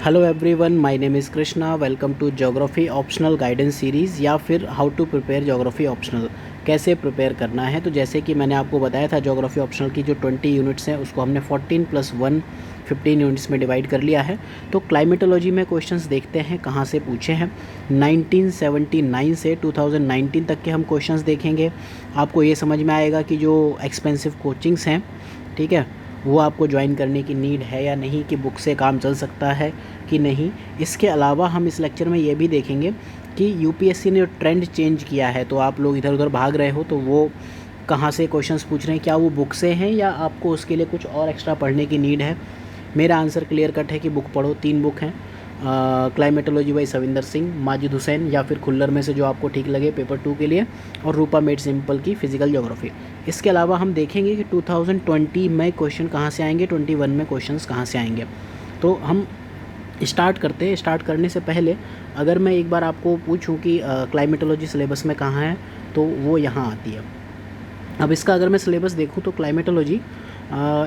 Hello everyone, my name is Krishna. Welcome to geography optional guidance series या फिर how to prepare geography optional, कैसे prepare करना है। तो जैसे कि मैंने आपको बताया था, ज्योग्राफी ऑप्शनल की जो 20 यूनिट्स हैं उसको हमने 14 + 1 15 यूनिट्स में डिवाइड कर लिया है। तो क्लाइमेटोलॉजी में क्वेश्चंस देखते हैं कहाँ से पूछे हैं। 1979 से 2019 तक के हम क्वेश्चंस देखेंगे। आपको ये समझ में आएगा कि जो एक्सपेंसिव कोचिंग्स हैं, ठीक है, वो आपको ज्वाइन करने की नीड है या नहीं, कि बुक से काम चल सकता है कि नहीं। इसके अलावा हम इस लेक्चर में ये भी देखेंगे कि यूपीएससी ने ट्रेंड चेंज किया है, तो आप लोग इधर उधर भाग रहे हो तो वो कहाँ से क्वेश्चंस पूछ रहे हैं, क्या वो बुक से हैं या आपको उसके लिए कुछ और एक्स्ट्रा पढ़ने की नीड है। मेरा आंसर क्लियर कट है कि बुक पढ़ो। 3 बुक हैं, क्लाइमेटोलॉजी बाई सविंदर सिंह, माजिद हुसैन या फिर खुल्लर में से जो आपको ठीक लगे पेपर 2 के लिए, और रूपा मेड सिंपल की फ़िज़िकल ज्योग्राफी। इसके अलावा हम देखेंगे कि 2020 में क्वेश्चन कहाँ से आएंगे, 21 में क्वेश्चंस कहाँ से आएंगे। तो हम स्टार्ट करते हैं। स्टार्ट करने से पहले अगर मैं एक बार आपको पूछूं कि क्लाइमेटोलॉजी सिलेबस में कहाँ है, तो वो यहाँ आती है। अब इसका अगर मैं सिलेबस देखूं तो क्लाइमेटोलॉजी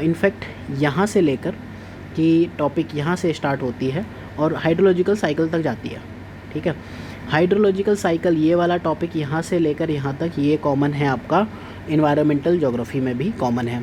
इनफैक्ट यहाँ से लेकर कि टॉपिक यहाँ से स्टार्ट होती है और हाइड्रोलॉजिकल साइकिल तक जाती है, ठीक है। हाइड्रोलॉजिकल साइकिल, ये वाला टॉपिक यहाँ से लेकर यहाँ तक, ये कॉमन है आपका। इन्वायरमेंटल ज्योग्राफी में भी कॉमन है।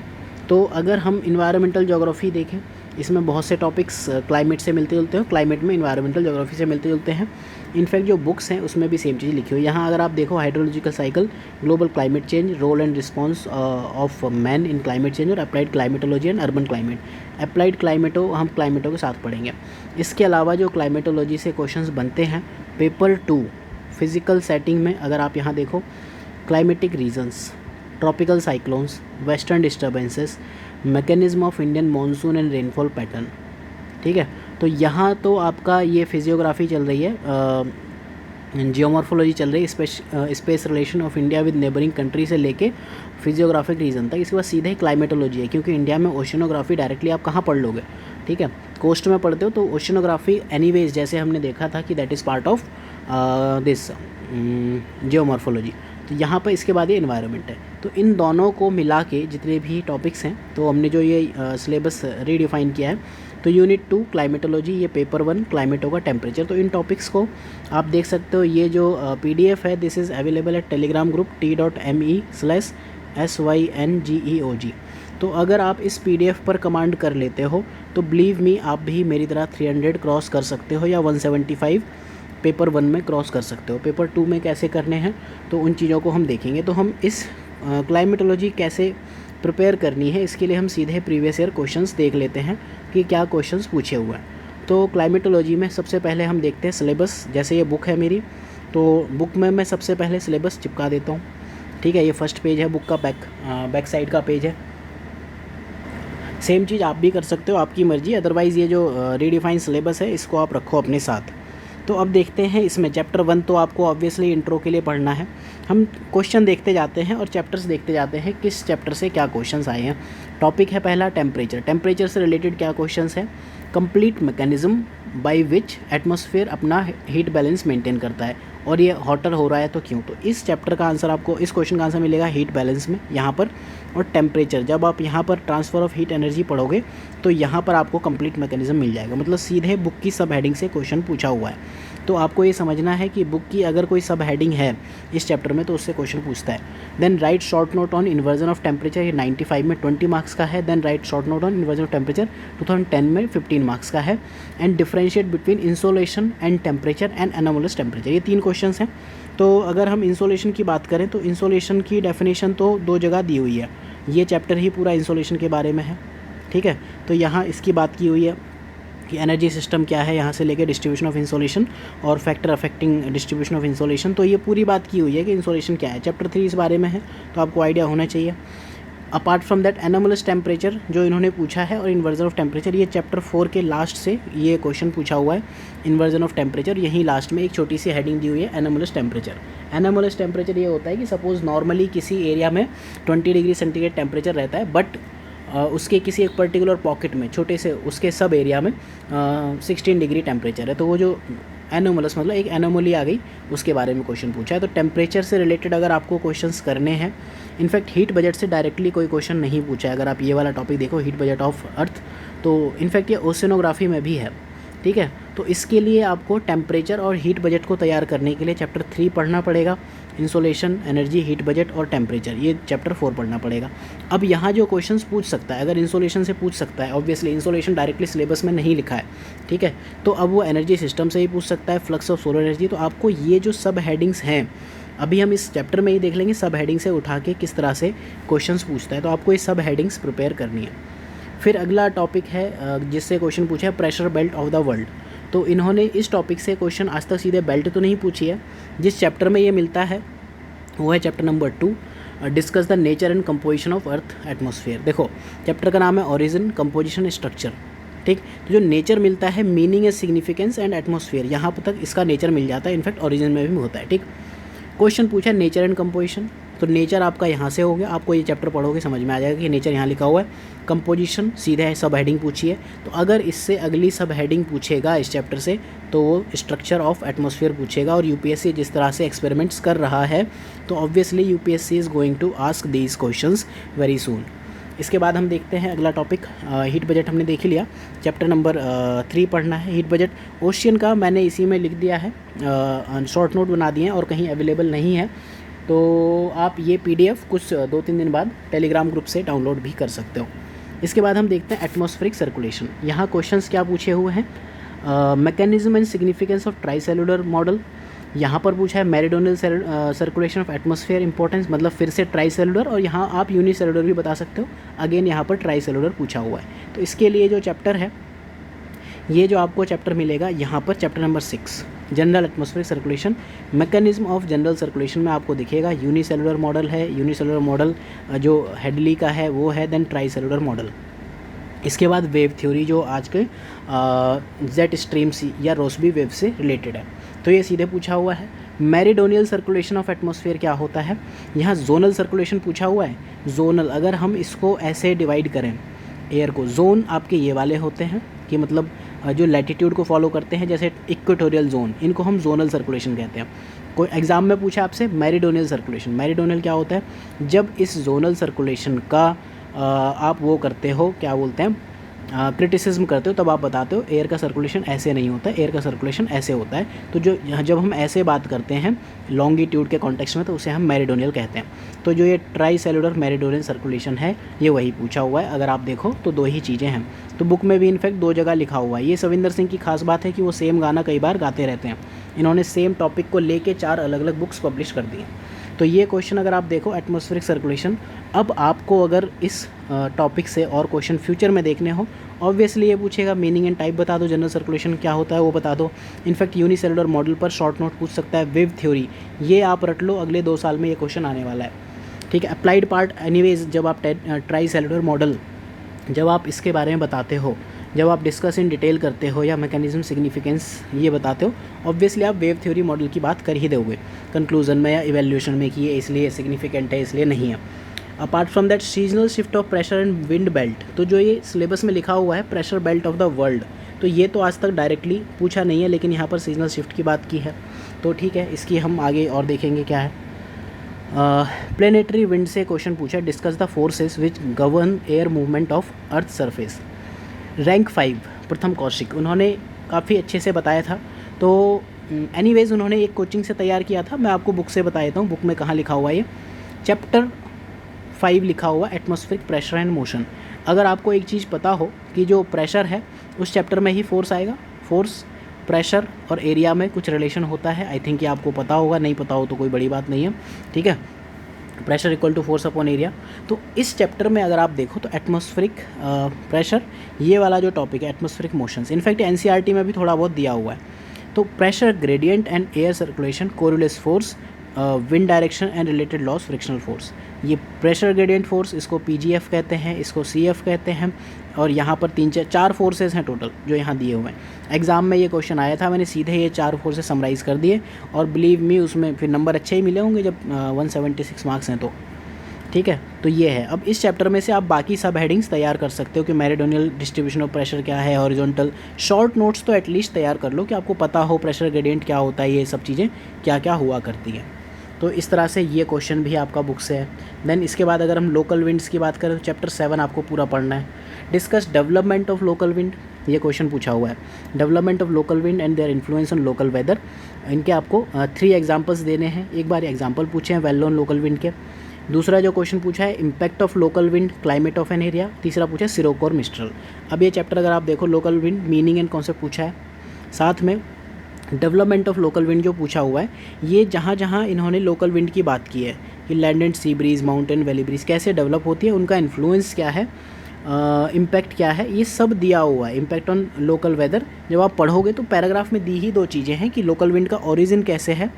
तो अगर हम इन्वायरमेंटल ज्योग्राफी देखें, इसमें बहुत से टॉपिक्स क्लाइमेट से मिलते जुलते हैं, क्लाइमेट में इन्वायरमेंटल ज्योग्राफी से मिलते जुलते हैं। इनफैक्ट जो बुक्स हैं उसमें भी सेम चीज़ लिखी हुई है। यहाँ अगर आप देखो, hydrological cycle, global climate change, role and response of man in climate change और applied climatology and urban climate. Applied climato हम क्लाइमेटो के साथ पढ़ेंगे। इसके अलावा जो क्लाइमेटोलॉजी से क्वेश्चंस बनते हैं, पेपर 2 फिज़िकल सेटिंग में अगर आप यहाँ देखो, climatic regions, tropical cyclones, western disturbances, mechanism of Indian monsoon and rainfall pattern, ठीक है। तो यहाँ तो आपका ये फिजियोग्राफी चल रही है, जियोमॉर्फोलॉजी चल रही है, space relation of India with neighbouring country से लेके फिजियोग्राफिक रीजन तक। इसके बाद सीधे क्लाइमेटोलॉजी है, क्योंकि इंडिया में ओशनोग्राफी डायरेक्टली आप कहाँ पढ़ लोगे, ठीक है, कोस्ट में पढ़ते हो। तो ओशनोग्राफी एनीवेज, जैसे हमने देखा था कि that is part of this geomorphology. तो यहाँ पर इसके बाद ये इन्वायरमेंट है। तो इन दोनों को मिला के जितने भी टॉपिक्स हैं, तो हमने जो ये सिलेबस रीडिफाइन किया है, तो यूनिट 2 क्लाइमेटोलॉजी, ये पेपर 1 क्लाइमेट होगा, टेम्परेचर। तो इन टॉपिक्स को आप देख सकते हो। ये जो PDF है, this is available at Telegram group t.me/syngeog। तो अगर आप इस PDF पर कमांड कर लेते हो तो बिलीव मी, आप भी मेरी तरह 300 क्रॉस कर सकते हो या 175 पेपर 1 में क्रॉस कर सकते हो। पेपर 2 में कैसे करने हैं, तो उन चीज़ों को हम देखेंगे। तो हम इस क्लाइमेटोलॉजी कैसे प्रिपेयर करनी है, इसके लिए हम सीधे प्रीवियस ईयर क्वेश्चंस देख लेते हैं कि क्या क्वेश्चंस पूछे हुए हैं। तो क्लाइमेटोलॉजी में सबसे पहले हम देखते हैं सिलेबस। जैसे ये बुक है मेरी, तो बुक में मैं सबसे पहले सिलेबस चिपका देता हूँ, ठीक है। ये फर्स्ट पेज है बुक का, बैक साइड का पेज है। सेम चीज़ आप भी कर सकते हो, आपकी मर्ज़ी। अदरवाइज़ ये जो रीडिफाइन सिलेबस है, इसको आप रखो अपने साथ। तो अब देखते हैं इसमें चैप्टर 1 तो आपको ऑब्वियसली इंट्रो के लिए पढ़ना है। हम क्वेश्चन देखते जाते हैं और चैप्टर्स देखते जाते हैं, किस चैप्टर से क्या क्वेश्चंस आए हैं। टॉपिक है पहला टेम्परेचर। टेम्परेचर से रिलेटेड क्या क्वेश्चंस है, complete mechanism by which atmosphere अपना हीट बैलेंस मेंटेन करता है, और ये हॉटर हो रहा है तो क्यों। तो इस चैप्टर का आंसर आपको, इस क्वेश्चन का आंसर मिलेगा हीट बैलेंस में यहाँ पर। और टेम्परेचर, जब आप यहाँ पर ट्रांसफ़र ऑफ हीट एनर्जी पढ़ोगे तो यहाँ पर आपको कंप्लीट मैकेनिज्म मिल जाएगा। मतलब सीधे बुक की सब हेडिंग से क्वेश्चन पूछा हुआ है। तो आपको ये समझना है कि बुक की अगर कोई सब हेडिंग है इस चैप्टर में तो उससे क्वेश्चन पूछता है। Then write short note on inversion of temperature, ये 95 में 20 मार्क्स का है। Then write short note on inversion of temperature 2010 में 15 मार्क्स का है। And differentiate between insolation and temperature and anomalous temperature, ये 3 क्वेश्चन हैं। तो अगर हम इंसोलेशन की बात करें तो इंसोलेशन की डेफिनेशन तो 2 जगह दी हुई है। ये चैप्टर ही पूरा इंसोलेशन के बारे में है, ठीक है। तो यहाँ इसकी बात की हुई है कि एनर्जी सिस्टम क्या है, यहाँ से लेकर डिस्ट्रीब्यूशन ऑफ इंसोलेशन और factor affecting distribution of insolation, तो ये पूरी बात की हुई है कि इंसोलेशन क्या है। चैप्टर 3 इस बारे में है, तो आपको आइडिया होना चाहिए। Apart from that anomalous temperature जो इन्होंने पूछा है, और इन्वर्जन ऑफ टेम्परेचर, ये चैप्टर 4 के लास्ट से ये क्वेश्चन पूछा हुआ है। इन्वर्जन ऑफ टेम्परेचर, यहीं लास्ट में एक छोटी सी हेडिंग दी हुई है, एनोमलस टेम्परेचर। एनोमलस टेम्परेचर ये होता है कि सपोज़ नॉर्मली किसी एरिया में 20 डिग्री सेंटीग्रेड टेम्परेचर रहता है, बट उसके किसी एक पर्टिकुलर पॉकेट में, छोटे से उसके सब एरिया में 16 डिग्री टेम्परेचर है। तो वो जो एनोमलस, मतलब एक एनोमली आ गई, उसके बारे में क्वेश्चन पूछा है। तो टेम्परेचर से रिलेटेड अगर आपको क्वेश्चंस करने हैं, इनफैक्ट हीट बजट से डायरेक्टली कोई क्वेश्चन नहीं पूछा है। अगर आप ये वाला टॉपिक देखो, हीट बजट ऑफ अर्थ, तो इनफैक्ट ये ओशनोग्राफी में भी है। ठीक है। तो इसके लिए आपको टेम्परेचर और हीट बजट को तैयार करने के लिए चैप्टर 3 पढ़ना पड़ेगा, इंसोलेशन, एनर्जी, हीट बजट और टेम्परेचर, ये चैप्टर 4 पढ़ना पड़ेगा। अब यहाँ जो क्वेश्चंस पूछ सकता है, अगर इंसोलेशन से पूछ सकता है, ऑब्वियसली इंसोलेशन डायरेक्टली सिलेबस में नहीं लिखा है, ठीक है, तो अब वो एनर्जी सिस्टम से ही पूछ सकता है, फ्लक्स ऑफ सोलर एनर्जी। तो आपको ये जो सब हेडिंग्स हैं, अभी हम इस चैप्टर में ही देख लेंगे सब हेडिंग से उठा के किस तरह से क्वेश्चंस पूछता है, तो आपको ये सब हेडिंग्स प्रिपेयर करनी है। फिर अगला टॉपिक है जिससे क्वेश्चन पूछा है pressure belt of the world. तो इन्होंने इस टॉपिक से क्वेश्चन आज तक सीधे बेल्ट तो नहीं पूछी है। जिस चैप्टर में ये मिलता है वो है chapter number 2, discuss the nature and composition of earth atmosphere. देखो चैप्टर का नाम है ओरिजिन, कंपोजिशन, स्ट्रक्चर, ठीक। तो जो नेचर मिलता है, meaning and significance and atmosphere, यहाँ पर तक इसका नेचर मिल जाता है, इनफैक्ट ओरिजिन में भी होता है, ठीक। क्वेश्चन पूछा नेचर एंड कंपोजिशन, तो नेचर आपका यहाँ से हो गया, आपको ये चैप्टर पढ़ोगे समझ में आ जाएगा कि नेचर यहाँ लिखा हुआ है। कंपोजिशन सीधे है, सब हेडिंग पूछी है, तो अगर इससे अगली सब हेडिंग पूछेगा इस चैप्टर से तो वो स्ट्रक्चर ऑफ एटमॉस्फेयर पूछेगा। और यूपीएससी जिस तरह से एक्सपेरिमेंट्स कर रहा है तो obviously UPSC is going to ask these questions very soon. इसके बाद हम देखते हैं अगला टॉपिक, हीट बजट हमने देख ही लिया, चैप्टर नंबर 3 पढ़ना है हीट बजट। ओशियन का मैंने इसी में लिख दिया है, शॉर्ट नोट बना दिए हैं और कहीं अवेलेबल नहीं है, तो आप ये पीडीएफ कुछ 2-3 दिन बाद टेलीग्राम ग्रुप से डाउनलोड भी कर सकते हो। इसके बाद हम देखते हैं एटमॉस्फेरिक सर्कुलेशन। यहाँ क्वेश्चंस क्या पूछे हुए हैं, mechanism and significance of tricellular model. यहाँ पर पूछा है meridional circulation of atmosphere importance, मतलब फिर से ट्राईसेलुलर, और यहाँ आप यूनिसेलुलर भी बता सकते हो, अगेन यहाँ पर ट्राईसेलुलर पूछा हुआ है। तो इसके लिए जो चैप्टर है, ये जो आपको चैप्टर मिलेगा यहाँ पर chapter number 6 general atmospheric circulation, mechanism of general circulation में आपको दिखेगा यूनिसेलुलर मॉडल है, यूनिसेलुलर मॉडल जो हेडली का है वो है, देन ट्राईसेलुलर मॉडल। इसके बाद वेव थ्योरी जो आज के जेट स्ट्रीम सी या रोसबी वेव से रिलेटेड है, तो ये सीधे पूछा हुआ है। मेरिडोनियल सर्कुलेशन ऑफ एटमॉस्फेयर क्या होता है, यहाँ जोनल सर्कुलेशन पूछा हुआ है। जोनल, अगर हम इसको ऐसे डिवाइड करें एयर को, जोन आपके ये वाले होते हैं कि मतलब जो लैटिट्यूड को फॉलो करते हैं, जैसे इक्वेटोरियल जोन, इनको हम जोनल सर्कुलेशन कहते हैं। कोई एग्ज़ाम में पूछा आपसे मेरिडोनियल सर्कुलेशन, मेरिडोनियल क्या होता है, जब इस जोनल सर्कुलेशन का आप वो करते हो, क्या बोलते हैं, क्रिटिसिज्म करते हो, तब आप बताते हो एयर का सर्कुलेशन ऐसे नहीं होता है, एयर का सर्कुलेशन ऐसे होता है। तो जो जब हम ऐसे बात करते हैं लॉन्गिट्यूड के कॉन्टेक्स्ट में, तो उसे हम मेरिडोनियल कहते हैं। तो जो ये ट्राई सेलुलर मेरिडोनियल सर्कुलेशन है, ये वही पूछा हुआ है। अगर आप देखो तो 2 ही चीज़ें हैं, तो बुक में भी इनफैक्ट 2 जगह लिखा हुआ है। ये सविंदर सिंह की खास बात है कि वो सेम गाना कई बार गाते रहते हैं। इन्होंने सेम टॉपिक को लेके 4 अलग अलग बुक्स पब्लिश कर दी हैं। तो ये क्वेश्चन अगर आप देखो एटमॉस्फेरिक सर्कुलेशन, अब आपको अगर इस टॉपिक से और क्वेश्चन फ्यूचर में देखने हो, ऑब्वियसली ये पूछेगा मीनिंग एंड टाइप बता दो, जनरल सर्कुलेशन क्या होता है वो बता दो। इनफैक्ट यूनिसेलुलर मॉडल पर शॉर्ट नोट पूछ सकता है। वेव थ्योरी, ये आप रट लो, अगले 2 साल में ये क्वेश्चन आने वाला है, ठीक है। अप्लाइड पार्ट एनीवेज, जब आप ट्राई सेलुलर मॉडल, जब आप इसके बारे में बताते हो, जब आप डिस्कस इन डिटेल करते हो या मैकेनिज्म सिग्निफिकेंस ये बताते हो, ऑब्वियसली आप वेव थ्योरी मॉडल की बात कर ही दोगे कंक्लूजन में या इवैल्यूएशन में कि ये इसलिए सिग्निफिकेंट है, इसलिए नहीं है। Apart from that seasonal shift of pressure and wind belt, तो जो ये सिलेबस में लिखा हुआ है pressure belt of the world, तो ये तो आज तक डायरेक्टली पूछा नहीं है, लेकिन यहाँ पर सीजनल शिफ्ट की बात की है, तो ठीक है, इसकी हम आगे और देखेंगे क्या है। प्लेनेटरी विंड से क्वेश्चन पूछा, discuss the forces which govern air movement of earth surface. Rank 5 प्रथम कौशिक, उन्होंने काफ़ी अच्छे से बताया था। तो एनीवेज़ उन्होंने एक कोचिंग से तैयार किया था, मैं आपको बुक से बता देता हूँ, बुक में कहाँ लिखा हुआ है ये, चैप्टर 5 लिखा हुआ एटमॉस्फेरिक प्रेशर एंड मोशन। अगर आपको एक चीज़ पता हो कि जो प्रेशर है उस चैप्टर में ही फोर्स आएगा, फोर्स, प्रेशर और एरिया में कुछ रिलेशन होता है, आई थिंक ये आपको पता होगा, नहीं पता हो तो कोई बड़ी बात नहीं है, ठीक है। Pressure equal to force upon area. तो इस चैप्टर में अगर आप देखो तो एटमॉस्फेरिक प्रेशर, ये वाला जो टॉपिक है एटमॉस्फेरिक मोशंस, इनफैक्ट एनसीईआरटी में भी थोड़ा बहुत दिया हुआ है। तो pressure gradient and air circulation, Coriolis force, wind direction and related loss, frictional force. ये प्रेशर ग्रेडियंट फोर्स, इसको पीजीएफ कहते हैं, इसको सीएफ कहते हैं, और यहाँ पर 3-4 फोर्सेस हैं टोटल जो यहाँ दिए हुए हैं। एग्जाम में ये क्वेश्चन आया था, मैंने सीधे ये 4 फोर्सेस समराइज कर दिए, और बिलीव मी उसमें फिर नंबर अच्छे ही मिले होंगे जब 176 मार्क्स हैं तो, ठीक है। तो ये है, अब इस चैप्टर में से आप बाकी सब हेडिंग्स तैयार कर सकते हो कि मेरिडोनियल डिस्ट्रीब्यूशन ऑफ प्रेशर क्या है, हॉरिजॉन्टल, शॉर्ट नोट्स तो एटलीस्ट तैयार कर लो कि आपको पता हो प्रेशर ग्रेडियंट क्या होता है, ये सब चीज़ें क्या क्या हुआ करती हैं। तो इस तरह से ये क्वेश्चन भी आपका बुक से है। देन इसके बाद अगर हम लोकल विंड्स की बात करें तो चैप्टर 7 आपको पूरा पढ़ना है। Discuss development of local wind, ये क्वेश्चन पूछा हुआ है, development of local wind and their influence on local weather. इनके आपको 3 एग्जांपल्स देने हैं, एक बार एग्जांपल पूछे हैं वेल नोन लोकल विंड के। दूसरा जो क्वेश्चन पूछा है impact of local wind climate of an area. तीसरा पूछा है सिरोको और मिस्ट्रल। अब ये चैप्टर अगर आप देखो local wind meaning and concept पूछा है, साथ में डेवलपमेंट ऑफ लोकल विंड जो पूछा हुआ है, ये जहाँ जहाँ इन्होंने लोकल विंड की बात की है कि land and sea breeze, mountain valley breeze कैसे डेवलप होती है, उनका इन्फ्लुएंस क्या है, इम्पैक्ट क्या है, ये सब दिया हुआ है। इम्पैक्ट ऑन लोकल वेदर जब आप पढ़ोगे तो पैराग्राफ में दी ही 2 चीज़ें हैं कि लोकल विंड का ओरिजिन कैसे है,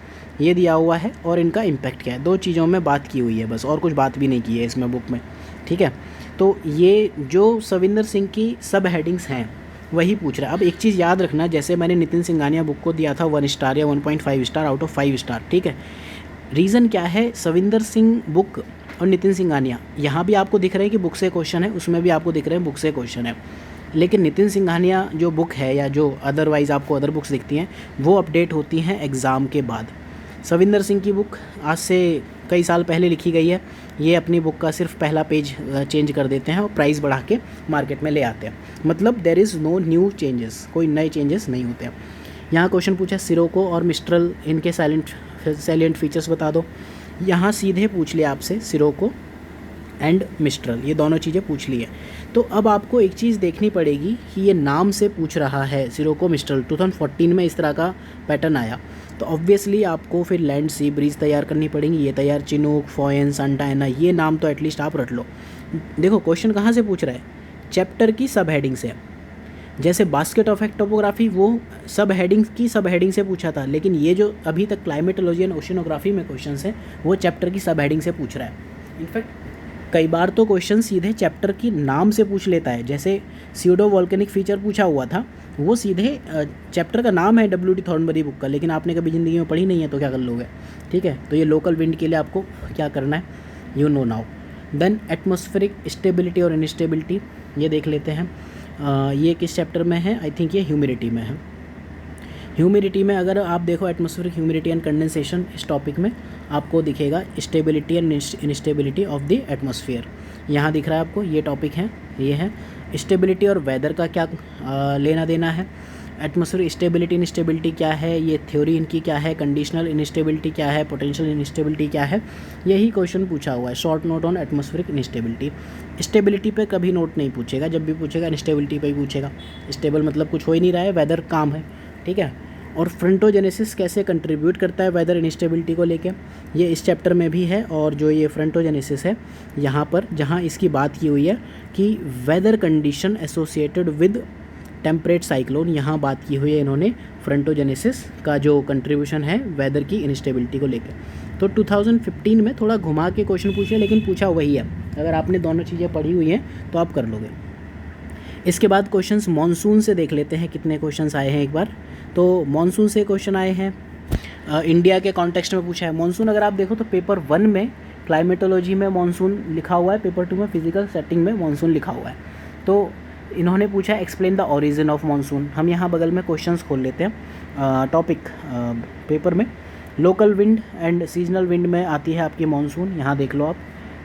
ये दिया हुआ है, और इनका इम्पैक्ट क्या है। 2 चीज़ों में बात की हुई है बस, और कुछ बात भी नहीं की है इसमें बुक में, ठीक है। तो ये जो सविंदर सिंह की सब हेडिंग्स हैं वही पूछ रहा है। अब एक चीज़ याद रखना, जैसे मैंने नितिन सिंघानिया बुक को दिया था 1 स्टार या 1.5 स्टार आउट ऑफ 5 स्टार, ठीक है। रीज़न क्या है, सविंदर सिंह बुक और नितिन सिंघानिया यहाँ भी आपको दिख रहे हैं कि बुक से क्वेश्चन है, उसमें भी आपको दिख रहे हैं बुक से क्वेश्चन है, लेकिन नितिन सिंघानिया जो बुक है या जो अदरवाइज़ आपको अदर बुक्स दिखती हैं वो अपडेट होती हैं एग्ज़ाम के बाद। सविंदर सिंह की बुक आज से कई साल पहले लिखी गई है, ये अपनी बुक का सिर्फ पहला पेज चेंज कर देते हैं और प्राइस बढ़ा के मार्केट में ले आते हैं, मतलब there is no new changes, कोई नए चेंजेस नहीं होते हैं। यहाँ क्वेश्चन पूछा सिरोको और मिस्ट्रल, इनके सैलिएंट फीचर्स बता दो। यहाँ सीधे पूछ लिया आपसे सिरोको एंड मिस्ट्रल, ये दोनों चीज़ें पूछ ली है। तो अब आपको एक चीज़ देखनी पड़ेगी कि ये नाम से पूछ रहा है सिरोको मिस्ट्रल, 2014 में इस तरह का पैटर्न आया, तो ऑब्वियसली आपको फिर लैंड सी ब्रीज तैयार करनी पड़ेंगी, ये तैयार चिनूक, फॉयन, संटाइना, ये नाम तो एटलीस्ट आप रट लो। देखो क्वेश्चन कहाँ से पूछ रहा है, चैप्टर की सब हेडिंग से। जैसे बास्केट ऑफ टोपोग्राफी वो सब हेडिंग से पूछा था, लेकिन ये जो अभी तक क्लाइमेटोलॉजी एंड ओशिनोग्राफी में क्वेश्चंस हैं वो चैप्टर की सब हेडिंग से पूछ रहा है। इनफैक्ट कई बार तो क्वेश्चन सीधे चैप्टर की नाम से पूछ लेता है, जैसे स्यूडो वॉल्केनिक फीचर पूछा हुआ था, वो सीधे चैप्टर का नाम है WT थॉर्नबरी बुक का, लेकिन आपने कभी ज़िंदगी में पढ़ी नहीं है तो क्या कर लोगे, ठीक है। तो ये लोकल विंड के लिए आपको क्या करना है, you know now. Then atmospheric stability और इनस्टेबिलिटी, ये देख लेते हैं। ये किस चैप्टर में है, आई थिंक ये ह्यूमिडिटी में है। ह्यूमिडिटी में अगर आप देखो एटमॉस्फेरिक ह्यूमिडिटी एंड कंडेंसेशन, इस टॉपिक में आपको दिखेगा stability and instability of the atmosphere, यहाँ दिख रहा है आपको, ये टॉपिक है, ये है। स्टेबिलिटी और वेदर का क्या लेना देना है, एटमॉस्फेरिक स्टेबिलिटी इनस्टेबिलिटी क्या है, ये थ्योरी इनकी क्या है, कंडीशनल इनस्टेबिलिटी क्या है, पोटेंशियल इनस्टेबिलिटी क्या है, यही क्वेश्चन पूछा हुआ है। Short note on atmospheric instability. Stability पे कभी नोट नहीं पूछेगा, जब भी पूछेगा इनस्टेबिलिटी पे ही पूछेगा। स्टेबल मतलब कुछ हो ही नहीं रहा है, वेदर काम है, ठीक है। और फ्रंटोजेनेसिस कैसे कंट्रीब्यूट करता है वेदर इनस्टेबिलिटी को लेके, ये इस चैप्टर में भी है। और जो ये फ्रंटोजेनेसिस है यहाँ पर जहाँ इसकी बात की हुई है कि weather condition associated with temperate cyclone, यहाँ बात की हुई है इन्होंने फ्रंटोजेनेसिस का जो कंट्रीब्यूशन है वेदर की इनस्टेबिलिटी को लेकर। तो 2015 में थोड़ा घुमा के क्वेश्चन पूछे, लेकिन पूछा वही है। अगर आपने दोनों चीज़ें पढ़ी हुई हैं तो आप कर लोगे। इसके बाद क्वेश्चंस मॉनसून से देख लेते हैं, कितने क्वेश्चंस आए हैं एक बार। तो मॉनसून से क्वेश्चन आए हैं, इंडिया के कॉन्टेक्स्ट में पूछा है मॉनसून। अगर आप देखो तो पेपर 1 में क्लाइमेटोलॉजी में मॉनसून लिखा हुआ है, पेपर 2 में फिजिकल सेटिंग में मॉनसून लिखा हुआ है। तो इन्होंने पूछा है explain the origin of monsoon. हम यहाँ बगल में क्वेश्चंस खोल लेते हैं। टॉपिक पेपर में local wind and seasonal wind में आती है आपकी मॉनसून, यहाँ देख लो आप।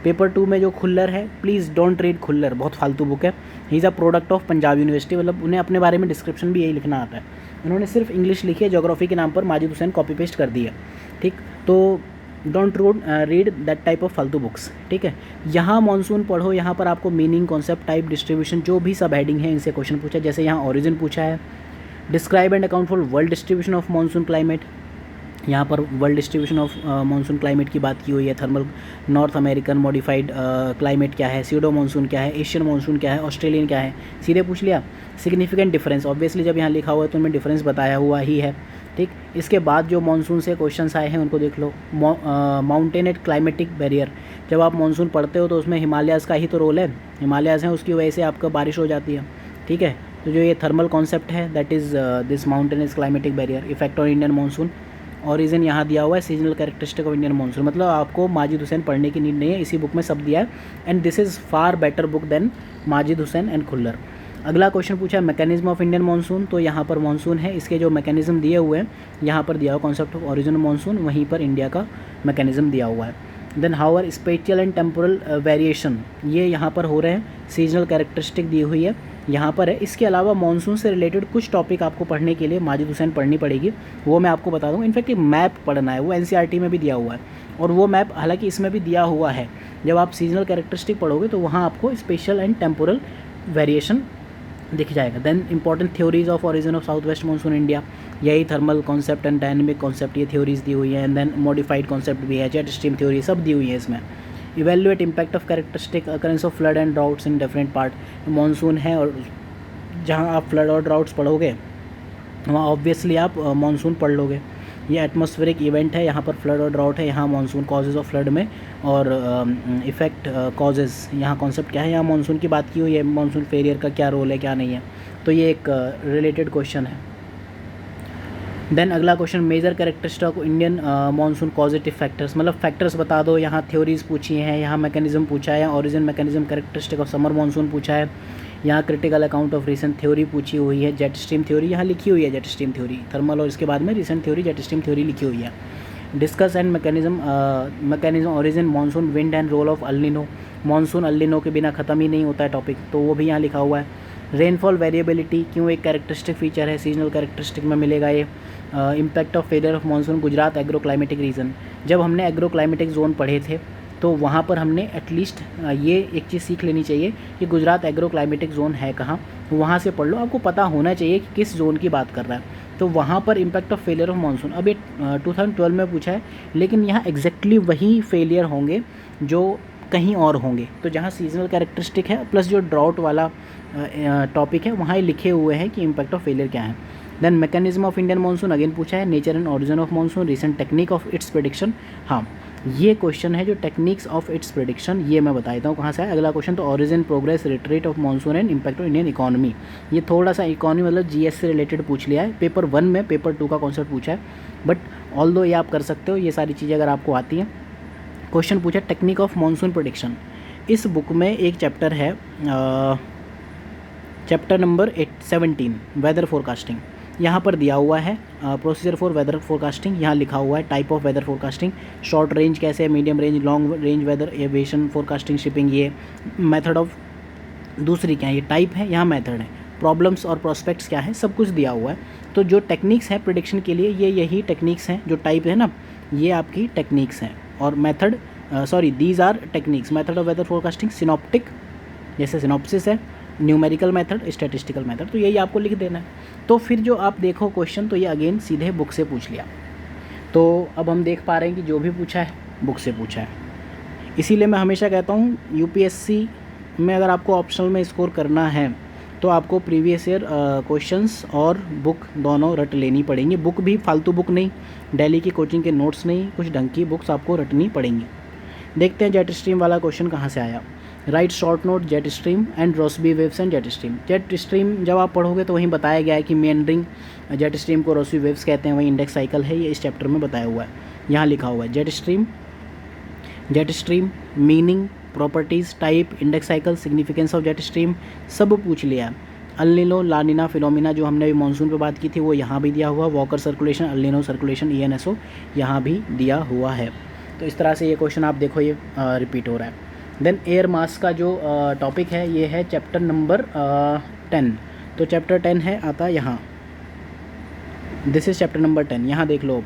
पेपर 2 में जो खुल्लर है, प्लीज़ डोंट रीड खुल्लर, बहुत फालतू बुक है। He is a product of Punjab university, मतलब उन्हें अपने बारे में डिस्क्रिप्शन भी यही लिखना आता है। उन्होंने सिर्फ इंग्लिश लिखी है, ज्योग्राफी के नाम पर माजिद हुसैन कॉपी पेस्ट कर दी है, ठीक। तो don't read that type of फालतू बुक्स, ठीक है। यहाँ मॉनसून पढ़ो, यहाँ पर आपको मीनिंग, कॉन्सेप्ट, टाइप, डिस्ट्रीब्यूशन, जो भी सब हेडिंग है इनसे क्वेश्चन पूछा है। जैसे यहाँ ओरिजिन पूछा है, describe and account for world distribution of monsoon climate, यहाँ पर world distribution of monsoon climate की बात की हुई है। Thermal north American modified climate क्या है, सीडो मॉनसून क्या है, एशियन मॉनसून क्या है, ऑस्ट्रेलियन क्या है, सीधे पूछ लिया। सिग्निफिकेंट डिफरेंस, ऑब्वियसली जब यहाँ लिखा हुआ है तो उनमें डिफरेंस बताया हुआ ही है, ठीक। इसके बाद जो मॉनसून से क्वेश्चंस आए हैं उनको देख लो। माउंटेन एंड क्लाइमेटिक बैरियर, जब आप मॉनसून पढ़ते हो तो उसमें हिमालयाज़ का ही तो रोल है, हिमालयाज़ हैं उसकी वजह से आपका बारिश हो जाती है, ठीक है। तो जो ये थर्मल कॉन्सेप्ट है that is this mountain is climatic barrier, effect on Indian monsoon. Origin यहाँ दिया हुआ है, seasonal characteristic of Indian monsoon, मतलब आपको माजिद हुसैन पढ़ने की नीड नहीं है, इसी बुक में सब दिया है। And this is far better book than Majid Hussain and Khullar. अगला क्वेश्चन पूछा है मैकेनिज्म ऑफ इंडियन मॉनसून, तो यहाँ पर मॉनसून है, इसके जो मैकेनिज्म दिए हुए हैं, यहाँ पर दिया हुआ कॉन्सेप्ट ऑफ ओरिजिन मॉनसून, वहीं पर इंडिया का मैकेनिज्म दिया हुआ है। Then hour spatial and temporal variation, ये यहाँ पर हो रहे हैं। सीजनल कैरेक्टरिस्टिक दी हुई है यहाँ पर है। इसके अलावा मानसून से रिलेटेड कुछ टॉपिक आपको पढ़ने के लिए माजिद हुसैन पढ़नी पड़ेगी, वो मैं आपको बता दूँ। इनफैक्ट मैप पढ़ना है, वो एनसीईआरटी में भी दिया हुआ है, और वो मैप हालांकि इसमें भी दिया हुआ है। जब आप सीजनल कैरेक्टरिस्टिक पढ़ोगे तो वहाँ आपको स्पेशल एंड टेम्पोरल वेरिएशन दिख जाएगा। Then important theories of origin of south west monsoon India, यही thermal concept and dynamic concept, ये थ्योरीज दी हुई है। एंड देन मॉडिफाइड कॉन्सेप्ट भी है, जेट स्ट्रीम थ्योरी, सब दी हुई है इसमें। Evaluate impact of characteristic occurrence of flood and droughts in different part, monsoon है और जहाँ आप फ्लड और ड्राउट्स पढ़ोगे वहाँ ऑब्वियसली आप मानसून पढ़ लोगे। ये एटमॉस्फेरिक इवेंट है, यहाँ पर फ्लड और ड्राउट है, यहाँ मानसून कॉजेज़ ऑफ फ्लड में, और इफ़ेक्ट कॉजेज़, यहाँ कॉन्सेप्ट क्या है, यहाँ मानसून की बात की हुई है, मानसून फेलियर का क्या रोल है क्या नहीं है, तो ये एक रिलेटेड क्वेश्चन है। देन अगला question, major characteristic of Indian monsoon positive factors, मतलब फैक्टर्स बता दो। यहाँ थ्योरीज पूछी हैं, यहाँ मैकेनिज्म पूछा है, origin mechanism characteristic of summer monsoon पूछा है, यहाँ critical account of recent theory पूछी हुई है, जेट स्ट्रीम थ्योरी यहाँ लिखी हुई है, जेट स्ट्रीम थ्योरी थर्मल, और इसके बाद में recent theory jet stream theory लिखी हुई है। Discuss and mechanism origin monsoon wind and role of El Nino, monsoon El Nino के बिना ख़त्म ही नहीं होता है टॉपिक, तो वो भी यहाँ लिखा हुआ है। रेनफॉल वेरिएबिलिटी क्यों एक कैरेक्टरिस्टिक फीचर है, सीजनल कैरेक्टरिस्टिक में मिलेगा ये। Impact of failure of monsoon Gujarat agro climatic reason, जब हमने एग्रो क्लाइमेटिक जोन पढ़े थे तो वहाँ पर हमने एटलीस्ट ये एक चीज़ सीख लेनी चाहिए कि गुजरात एग्रो क्लाइमेटिक जोन है कहाँ, वहाँ से पढ़ लो, आपको पता होना चाहिए कि किस जोन की बात कर रहा है। तो वहाँ पर impact of failure of monsoon, अब ये 2012 में पूछा है, लेकिन यहाँ एग्जैक्टली वही फेलियर होंगे जो कहीं और होंगे। तो जहाँ सीजनल कैरेक्टरिस्टिक है प्लस जो ड्राउट वाला टॉपिक है वहाँ लिखे हुए हैं कि इम्पैक्ट ऑफ फेलियर क्या है। Then mechanism of Indian monsoon again पूछा है, nature and origin of monsoon, recent technique of its prediction. हाँ, ये क्वेश्चन है जो टेक्निक्स ऑफ इट्स प्रेडिक्शन, ये मैं बता देता हूँ कहाँ से है। अगला क्वेश्चन, तो origin, progress, retreat of monsoon and impact of Indian economy, ये थोड़ा सा इकोनॉमी मतलब जीएस से रिलेटेड पूछ लिया है। पेपर 1 में पेपर 2 का कॉन्सेप्ट पूछा है, बट ऑल्दो ये आप कर सकते हो, ये सारी चीज़ें अगर आपको आती हैं। क्वेश्चन पूछा टेक्निक ऑफ मानसून प्रेडिक्शन, इस बुक में एक चैप्टर है, चैप्टर नंबर 17 वेदर फोरकास्टिंग, यहाँ पर दिया हुआ है प्रोसीजर फॉर वेदर फोरकास्टिंग, यहाँ लिखा हुआ है type of weather forecasting, short range कैसे है, medium range, long range weather, aviation forecasting, shipping, ये मेथड ऑफ, दूसरी क्या है, ये टाइप है, यहाँ मेथड है, प्रॉब्लम्स और प्रोस्पेक्ट्स क्या है, सब कुछ दिया हुआ है। तो जो टेक्निक्स हैं प्रेडिक्शन के लिए, ये यही टेक्निक्स हैं, जो टाइप है ना ये आपकी टेक्निक्स हैं, और method these are techniques, method of weather forecasting, synoptic जैसे सिनॉप्सिस है, न्यूमेरिकल मेथड, स्टैटिस्टिकल मेथड, तो यही आपको लिख देना है। तो फिर जो आप देखो क्वेश्चन, तो ये अगेन सीधे बुक से पूछ लिया। तो अब हम देख पा रहे हैं कि जो भी पूछा है बुक से पूछा है। इसीलिए मैं हमेशा कहता हूँ यूपीएससी में अगर आपको ऑप्शनल में स्कोर करना है तो आपको प्रीवियस ईयर क्वेश्चंस और बुक दोनों रट लेनी पड़ेंगी। बुक भी फालतू बुक नहीं, दिल्ली की कोचिंग के नोट्स नहीं, कुछ ढंग की बुक्स आपको रटनी पड़ेंगी। देखते हैं जेट स्ट्रीम वाला क्वेश्चन कहाँ से आया। Write short note jet stream and Rossby waves and jet stream. Jet stream जब आप पढ़ोगे तो वहीं बताया गया है कि मेंडरिंग जेट स्ट्रीम को रोसबी वेव्स कहते हैं, वहीं इंडेक्स साइकिल है, ये इस चैप्टर में बताया हुआ है। यहाँ लिखा हुआ है jet stream meaning, properties, type, index cycle, significance of jet stream, सब पूछ लिया है। अल नीनो ला नीना फिनोमिना जो हमने अभी मानसून पे बात की थी वो यहाँ भी दिया हुआ, walker circulation, El Nino circulation, ENSO यहाँ भी दिया हुआ है। तो इस तरह से ये क्वेश्चन आप देखो ये रिपीट हो रहा है। देन एयर मास का जो टॉपिक है ये है चैप्टर नंबर 10। तो चैप्टर 10 है आता यहाँ, दिस इज चैप्टर नंबर 10। यहाँ देख लो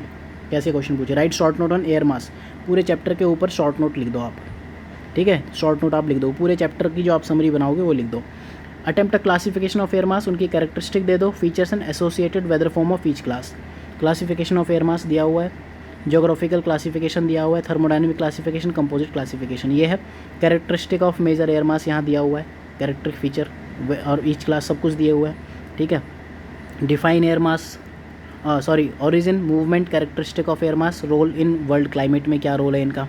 कैसे क्वेश्चन पूछे। Right short note on air mass, पूरे चैप्टर के ऊपर शॉर्ट नोट लिख दो आप, ठीक है, शॉर्ट नोट आप लिख दो, पूरे चैप्टर की जो आप समरी बनाओगे वो लिख दो। Attempt classification of air mass, उनकी कैरेक्टरिस्टिक दे दो, features and associated weather form of each class. Classification of air mass दिया हुआ है, ज्योग्राफिकल क्लासिफिकेशन दिया हुआ है, थर्मोडायनेमिक क्लासिफिकेशन, कंपोजिट क्लासिफिकेशन, ये है। Characteristic of major air mass यहाँ दिया हुआ है, कैरेक्टरिक फीचर और ईच क्लास सब कुछ दिए हुआ है, ठीक है। Define air mass, origin, movement, characteristic of air mass, role in world climate में क्या रोल है इनका।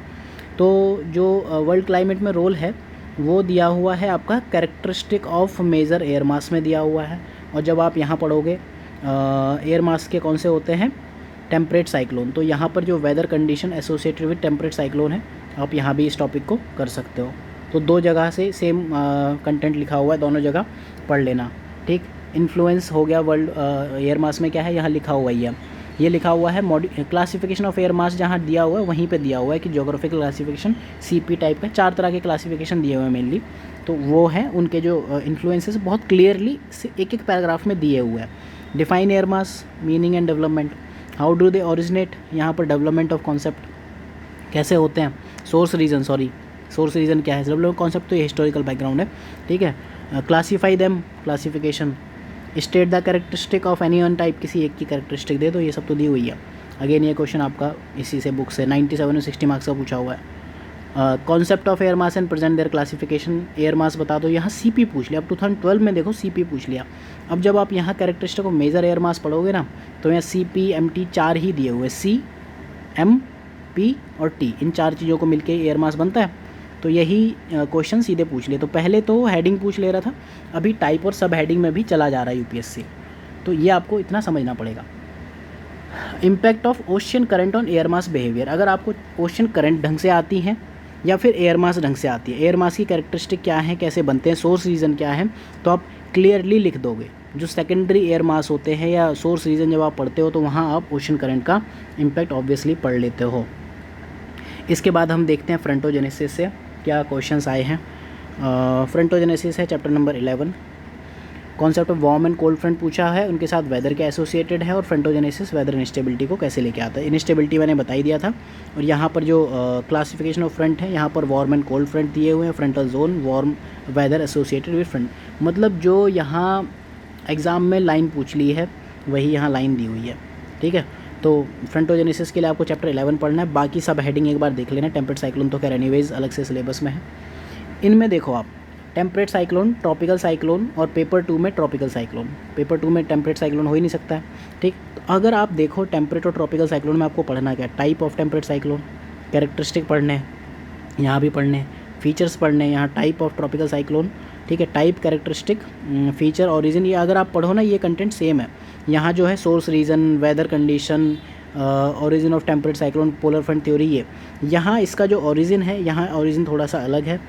तो जो वर्ल्ड क्लाइमेट में रोल है वो दिया हुआ है आपका characteristic of major air mass में दिया हुआ है। और जब आप यहाँ पढ़ोगे एयर मास के कौन से होते हैं, टेम्परेट साइक्लोन, तो यहाँ पर जो weather condition associated with temperate cyclone है, आप यहाँ भी इस टॉपिक को कर सकते हो। तो दो जगह से सेम कंटेंट लिखा हुआ है, दोनों जगह पढ़ लेना, ठीक। इन्फ्लुएंस हो गया वर्ल्ड एयर मास में क्या है, यहाँ लिखा हुआ ही है। ये लिखा हुआ है क्लासिफिकेशन ऑफ एयर मास, जहाँ दिया हुआ है वहीं पे दिया हुआ है कि ज्योग्राफिकल क्लासिफिकेशन CP टाइप का 4 तरह के क्लासिफिकेशन दिए हुए हैं मेनली, तो वो है उनके जो इन्फ्लुएंसेस बहुत क्लियरली एक एक पैराग्राफ में दिए हुए हैं। Define air mass, meaning and development, how do they originate, यहाँ पर डेवलपमेंट ऑफ कॉन्सेप्ट कैसे होते हैं, सोर्स रीज़न क्या है, डेवलपमेंट कॉन्सेप्ट तो ये हिस्टोरिकल बैकग्राउंड है, ठीक है। Classify them, classification, state the characteristic of any one type, किसी एक की कैरेक्टरिस्टिक दे, तो ये सब तो दी हुई है। अगेन ये क्वेश्चन आपका इसी से बुक से 97 में 60 मार्क्स का पूछा हुआ है। Concept of air mass and present there classification, air mass बता दो, यहाँ CP पूछ लिया। अब 2012 में देखो CP पूछ लिया। अब जब आप यहाँ characteristic of major air mass पढ़ोगे ना, तो यहाँ CP MT 4 ही दिए हुए, C M P और T, इन 4 चीज़ों को मिलके एयर मास बनता है। तो यही क्वेश्चन सीधे पूछ लिए। तो पहले तो हेडिंग पूछ ले रहा था, अभी टाइप और सब हेडिंग में भी चला जा रहा है UPSC, तो ये आपको इतना समझना पड़ेगा। Impact of ocean current on air mass behaviour, अगर आपको ओशियन करंट ढंग से आती हैं या फिर एयर मास ढंग से आती है, एयर मास की कैरेक्टरिस्टिक क्या है, कैसे बनते हैं, सोर्स रीज़न क्या है, तो आप क्लियरली लिख दोगे। जो सेकेंडरी एयर मास होते हैं या सोर्स रीज़न जब आप पढ़ते हो तो वहाँ आप ओशियन करंट का इम्पैक्ट ऑब्वियसली पढ़ लेते हो। इसके बाद हम देखते हैं फ्रंटोजेनेसिस से क्या क्वेश्चंस आए हैं। फ्रंटोजेनेसिस है chapter number 11। Concept of warm and cold front पूछा है, उनके साथ वेदर क्या एसोसिएटेड है, और फ्रंटोजेनेसिस वेदर इनस्टेबिलिटी को कैसे लेके आता है। इनस्टेबिलिटी मैंने बता ही दिया था। और यहाँ पर जो क्लासिफिकेशन ऑफ फ्रंट है, यहाँ पर वार्म एंड कोल्ड फ्रंट दिए हुए हैं, frontal zone, warm weather associated with front, मतलब जो यहाँ एग्ज़ाम में लाइन पूछ ली है वही यहाँ लाइन दी हुई है, ठीक है। तो फ्रंटोजेनेसिस के लिए आपको चैप्टर 11 पढ़ना है, बाकी सब हेडिंग एक बार देख लेना। टेम्परेट साइक्लोन तो खैर एनीवेज अलग से सिलेबस में है। इनमें देखो आप, टेम्परेट साइक्लोन, ट्रॉपिकल साइक्लोन और पेपर 2 में ट्रॉपिकल साइक्लोन। पेपर 2 में टेम्परेट साइक्लोन हो ही नहीं सकता है, ठीक। तो अगर आप देखो टेम्परेट और ट्रॉपिकल साइक्लोन में आपको पढ़ना क्या, type of temperate cyclone, characteristic पढ़ने हैं, यहाँ भी पढ़ने हैं, फीचर्स पढ़ने हैं, यहाँ टाइप ऑफ ट्रॉपिकल साइक्लोन, ठीक है, टाइप, कैरेक्टरिस्टिक, फीचर, ओरिजिन, ये अगर आप पढ़ो ना ये कंटेंट सेम है। यहाँ जो है source region, weather condition, origin of temperate cyclone, polar front theory, ये यहाँ इसका जो ओरिजिन है, यहाँ ओरिजिन थोड़ा सा अलग है,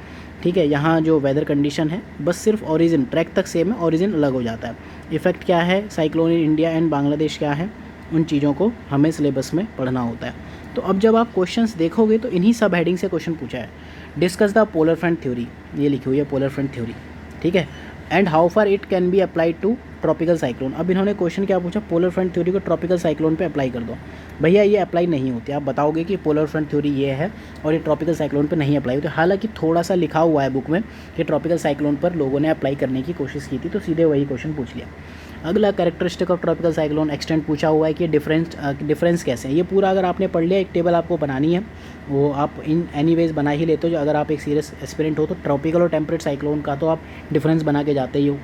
ठीक है। यहाँ जो वेदर कंडीशन है बस सिर्फ ओरिजिन, ट्रैक तक सेम है, ओरिजिन अलग हो जाता है। इफेक्ट क्या है, cyclone in India and Bangladesh क्या है, उन चीज़ों को हमें सिलेबस में पढ़ना होता है। तो अब जब आप क्वेश्चंस देखोगे तो इन्हीं सब हेडिंग से क्वेश्चन पूछा है। Discuss the polar front theory, ये लिखी हुई है पोलर फ्रंट थ्योरी, ठीक है, and how far it can be applied to tropical cyclone. अब इन्होंने क्वेश्चन क्या पूछा, पोलर फ्रंट थ्योरी को ट्रॉपिकल साइक्लोन पे अप्लाई कर दो। भैया ये अप्लाई नहीं होती, आप बताओगे कि पोलर फ्रंट थ्योरी ये है और ये ट्रॉपिकल साइक्लोन पे नहीं अप्लाई होती। हालांकि थोड़ा सा लिखा हुआ है बुक में कि ट्रॉपिकल साइक्लोन पर लोगों ने अप्लाई करने की कोशिश की थी, तो सीधे वही क्वेश्चन पूछ लिया। अगला characteristic of tropical cyclone extent पूछा हुआ है कि डिफरेंस कैसे है। ये पूरा अगर आपने पढ़ लिया, एक टेबल आपको बनानी है, वो आप इन एनीवेज बना ही लेते हो। जो अगर आप एक सीरियस एस्पिरेंट हो तो ट्रॉपिकल और टेम्परेट साइक्लोन का तो आप डिफरेंस बना के जाते ही हो।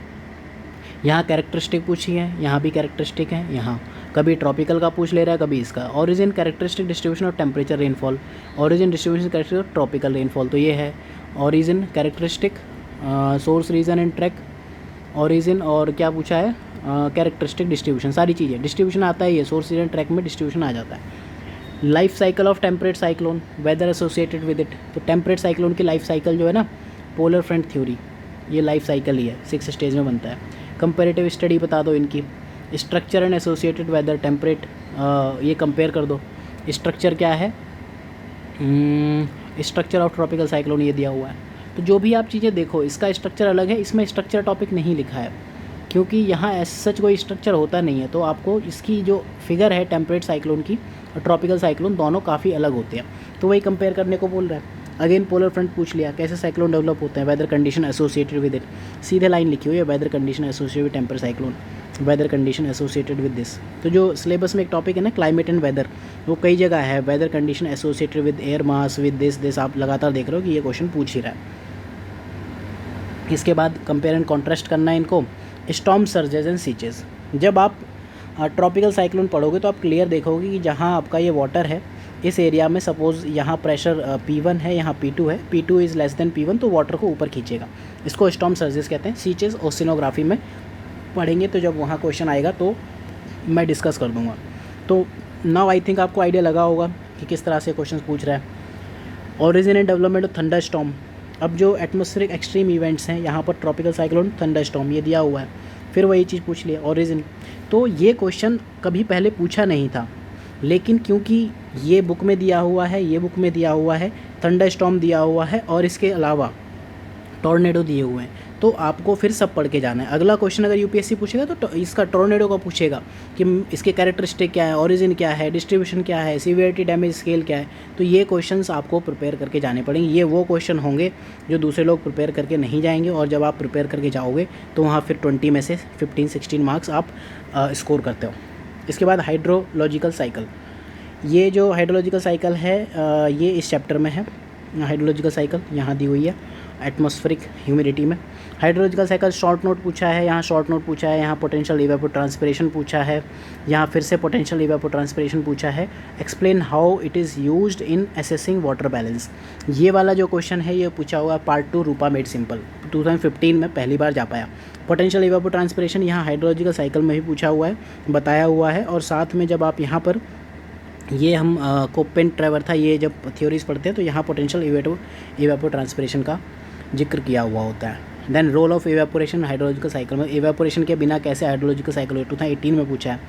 यहाँ कैरेक्टरिस्टिक पूछी है, यहाँ भी कैरेक्टरिस्टिक है, यहाँ कभी ट्रॉपिकल का पूछ ले रहा है, कभी इसका। Origin, characteristic distribution of temperature rainfall, origin distribution characteristic of tropical rainfall, तो ये है origin, characteristic, source region and track, origin और क्या पूछा है, कैरेक्टरिस्टिक डिस्ट्रीब्यूशन, सारी चीज़ें। डिस्ट्रीब्यूशन आता है, ये सोर्स रीजन ट्रैक में डिस्ट्रीब्यूशन आ जाता है। Life cycle of temperate cyclone, weather associated with it, तो टेम्परेट साइक्लोन की लाइफ साइकिल जो है ना, पोलर फ्रंट थ्योरी, ये लाइफ साइकिल ही है, 6 स्टेज में बनता है। कंपेरेटिव स्टडी बता दो इनकी। Structure and associated weather temperate, ये कंपेयर कर दो। स्ट्रक्चर क्या है, स्ट्रक्चर ऑफ ट्रॉपिकल साइक्लोन ये दिया हुआ है। तो जो भी आप चीज़ें देखो, इसका स्ट्रक्चर अलग है, इसमें स्ट्रक्चर टॉपिक नहीं लिखा है क्योंकि यहाँ ऐसा सच कोई स्ट्रक्चर होता नहीं है। तो आपको इसकी जो फिगर है टेम्परेट साइक्लोन की और ट्रॉपिकल साइक्लोन दोनों काफ़ी अलग होते हैं, तो वही कंपेयर करने को बोल रहा है। अगेन पोलर फ्रंट पूछ लिया, कैसे साइक्लोन डेवलप होते हैं, weather condition associated with it, सीधे लाइन लिखी हुई है, weather condition associated with temperate cyclone, weather condition associated with this. तो जो सिलेबस में एक टॉपिक है ना क्लाइमेट एंड वेदर, वो कई जगह है, weather condition associated with air mass with this आप लगातार देख रहे हो कि ये क्वेश्चन पूछ ही रहा है। इसके बाद कंपेयर एंड कॉन्ट्रास्ट करना है इनको। स्टॉर्म सर्जेस एंड सीचेस, जब आप ट्रॉपिकल साइक्लोन पढ़ोगे तो आप क्लियर देखोगे कि जहाँ आपका ये वाटर है, इस एरिया में सपोज़ यहाँ प्रेशर P1 है, यहाँ P2 है, P2 is less than P1, तो वाटर को ऊपर खींचेगा, इसको स्टॉर्म सर्जेस कहते हैं। सीचेस ओशिनोग्राफी में पढ़ेंगे, तो जब वहाँ क्वेश्चन आएगा तो मैं डिस्कस कर दूँगा। तो नाउ आई थिंक आपको आइडिया लगा होगा कि किस तरह से क्वेश्चन पूछ रहा है। Origin and development of thunder storm, अब जो एटमॉस्फेरिक एक्सट्रीम इवेंट्स हैं, यहाँ पर ट्रॉपिकल साइक्लोन, थंडर स्टॉर्म ये दिया हुआ है। फिर वही चीज़ पूछ लिया ओरिजिन। तो ये क्वेश्चन कभी पहले पूछा नहीं था, लेकिन क्योंकि ये बुक में दिया हुआ है, ये बुक में दिया हुआ है, थंडरस्टॉर्म दिया हुआ है और इसके अलावा टॉर्नेडो दिए हुए हैं, तो आपको फिर सब पढ़ के जाना है। अगला क्वेश्चन अगर यूपीएससी पूछेगा तो इसका टॉर्नेडो का पूछेगा कि इसके कैरेक्टरिस्टिक क्या है, ओरिजिन क्या है, डिस्ट्रीब्यूशन क्या है, सीवियरिटी डैमेज स्केल क्या है। तो ये क्वेश्चंस आपको प्रिपेयर करके जाने पड़ेंगे। ये वो क्वेश्चन होंगे जो दूसरे लोग प्रिपेयर करके नहीं जाएंगे, और जब आप प्रिपेयर करके जाओगे तो वहाँ फिर 20 में से 15-16 मार्क्स आप स्कोर करते हो। इसके बाद हाइड्रोलॉजिकल साइकिल, ये जो हाइड्रोलॉजिकल साइकिल है ये इस चैप्टर में है। हाइड्रोलॉजिकल साइकिल यहाँ दी हुई है एटमॉस्फेरिक ह्यूमिडिटी में। हाइड्रोलॉजिकल साइकिल शॉर्ट नोट पूछा है, यहाँ शॉर्ट नोट पूछा है, यहाँ पोटेंशियल इवेपोट्रांसपिरेशन पूछा है, यहाँ फिर से पोटेंशियल इवेपोट्रांसपिरेशन पूछा है। Explain how it is used in assessing water balance, ये वाला जो क्वेश्चन है ये पूछा हुआ पार्ट 2 रूपा मेड सिंपल 2015 में पहली बार जा पाया। पोटेंशियल इवेपोट्रांसपिरेशन यहाँ हाइड्रोलॉजिकल साइकिल में ही पूछा हुआ है, बताया हुआ है। और साथ में जब आप यहाँ पर ये हम कोपेन ट्रेवर था, ये जब थ्योरीज पढ़ते हैं तो यहाँ पोटेंशियल इवेपोट्रांसपिरेशन का जिक्र किया हुआ होता है। Then role of evaporation hydrological cycle में, इवेपोरेशन के बिना कैसे हाइड्रोलॉजिकल साइकिल हो, 2018 में पूछा है।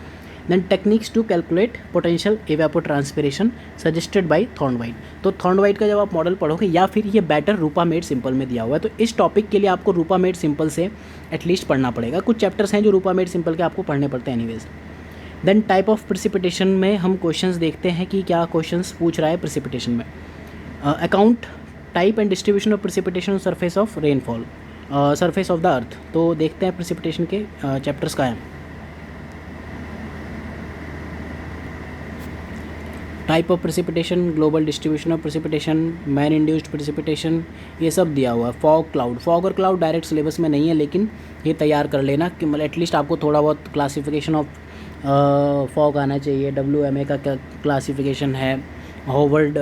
Then techniques to calculate potential evapotranspiration suggested by Thornthwaite, तो थॉर्नवाइट का जब आप मॉडल पढ़ोगे या फिर ये बैटर रूपा मेड सिंपल में दिया हुआ है, तो इस टॉपिक के लिए आपको रूपा मेड सिंपल से एटलीस्ट पढ़ना पड़ेगा। कुछ चैप्टर्स हैं जो रूपा मेड सिंपल के आपको पढ़ने पड़ते हैं anyways. Then type of precipitation में हम क्वेश्चंस देखते हैं कि क्या क्वेश्चंस पूछ रहा है प्रेसिपिटेशन में। Account type and distribution of precipitation on surface of rainfall, surface of the earth. तो देखते हैं प्रेसिपिटेशन के चैप्टर्स का है। Type of precipitation, global distribution of precipitation, man induced precipitation, ये सब दिया हुआ है। फॉग क्लाउड, फॉग और क्लाउड डायरेक्ट सिलेबस में नहीं है, लेकिन ये तैयार कर लेना कि मतलब एटलीस्ट आपको थोड़ा बहुत क्लासिफिकेशन ऑफ फॉग आना चाहिए। WMA का क्या क्लासिफिकेशन है, हॉवर्ड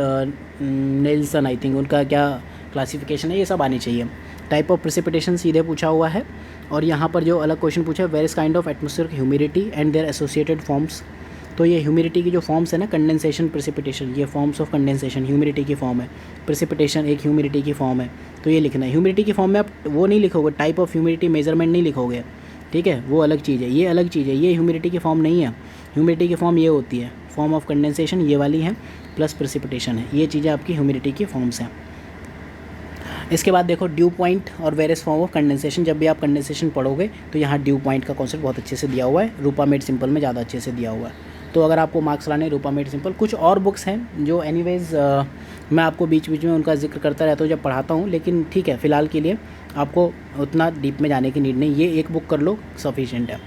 नेल्सन आई थिंक उनका क्या क्लासिफिकेशन है, ये सब आनी चाहिए। टाइप ऑफ प्रेसिपिटेशन सीधे पूछा हुआ है। और यहाँ पर जो अलग क्वेश्चन पूछा है, various kind of atmospheric humidity and their associated forms. तो ये ह्यूमिडिटी की जो फॉर्म्स है ना, कंडेंसेशन, प्रेसिपिटेशन, ये फॉर्म्स ऑफ कंडेंसेशन ह्यूमिडिटी की फॉर्म है, प्रेसिपिटेशन एक ह्यूमिडिटी की फॉर्म है, तो ये लिखना है। ह्यूमिडिटी की फॉर्म में आप वो नहीं लिखोगे, टाइप ऑफ ह्यूमिडिटी मेजरमेंट नहीं लिखोगे, ठीक है, वो अलग चीज़ है, ये अलग चीज़ है, ये ह्यूमिडिटी की फॉर्म नहीं है। ह्यूमिडिटी की फॉर्म ये होती है, फॉर्म ऑफ कंडेंसेशन ये वाली है, प्लस प्रेसिपिटेशन है, ये चीज़ें आपकी ह्यूमिडिटी की फॉर्म्स हैं। इसके बाद देखो ड्यू पॉइंट और वेरियस फॉर्म ऑफ कंडेंसेशन, जब भी आप कंडेंसेशन पढ़ोगे तो यहाँ ड्यू पॉइंट का कॉन्सेप्ट बहुत अच्छे से दिया हुआ है, रूपा मेड सिंपल में ज़्यादा अच्छे से दिया हुआ है। तो अगर आपको मार्क्स लाने रूपा मेड सिंपल, कुछ और बुक्स हैं जो एनीवेज मैं आपको बीच बीच में उनका जिक्र करता रहता हूँ जब पढ़ाता हूँ, लेकिन ठीक है फ़िलहाल के लिए आपको उतना डीप में जाने की नीड नहीं, ये एक बुक कर लो सफिशिएंट है।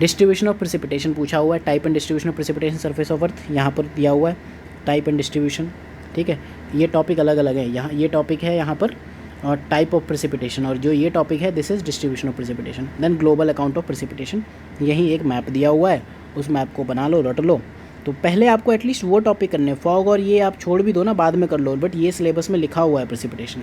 डिस्ट्रीब्यूशन ऑफ प्रेसिपिटेशन पूछा हुआ है, type and distribution of precipitation surface of earth यहाँ पर दिया हुआ है, टाइप एंड डिस्ट्रीब्यूशन, ठीक है। ये टॉपिक अलग अलग है, यहाँ ये टॉपिक है यहाँ पर और टाइप ऑफ प्रेसिपिटेशन, और जो ये टॉपिक है this is distribution of precipitation. Then global account of precipitation, यही एक मैप दिया हुआ है, उस मैप को बना लो, रट लो। तो पहले आपको एटलीस्ट वो टॉपिक करने, फॉग और ये आप छोड़ भी दो ना, बाद में कर लो, बट ये सिलेबस में लिखा हुआ है precipitation.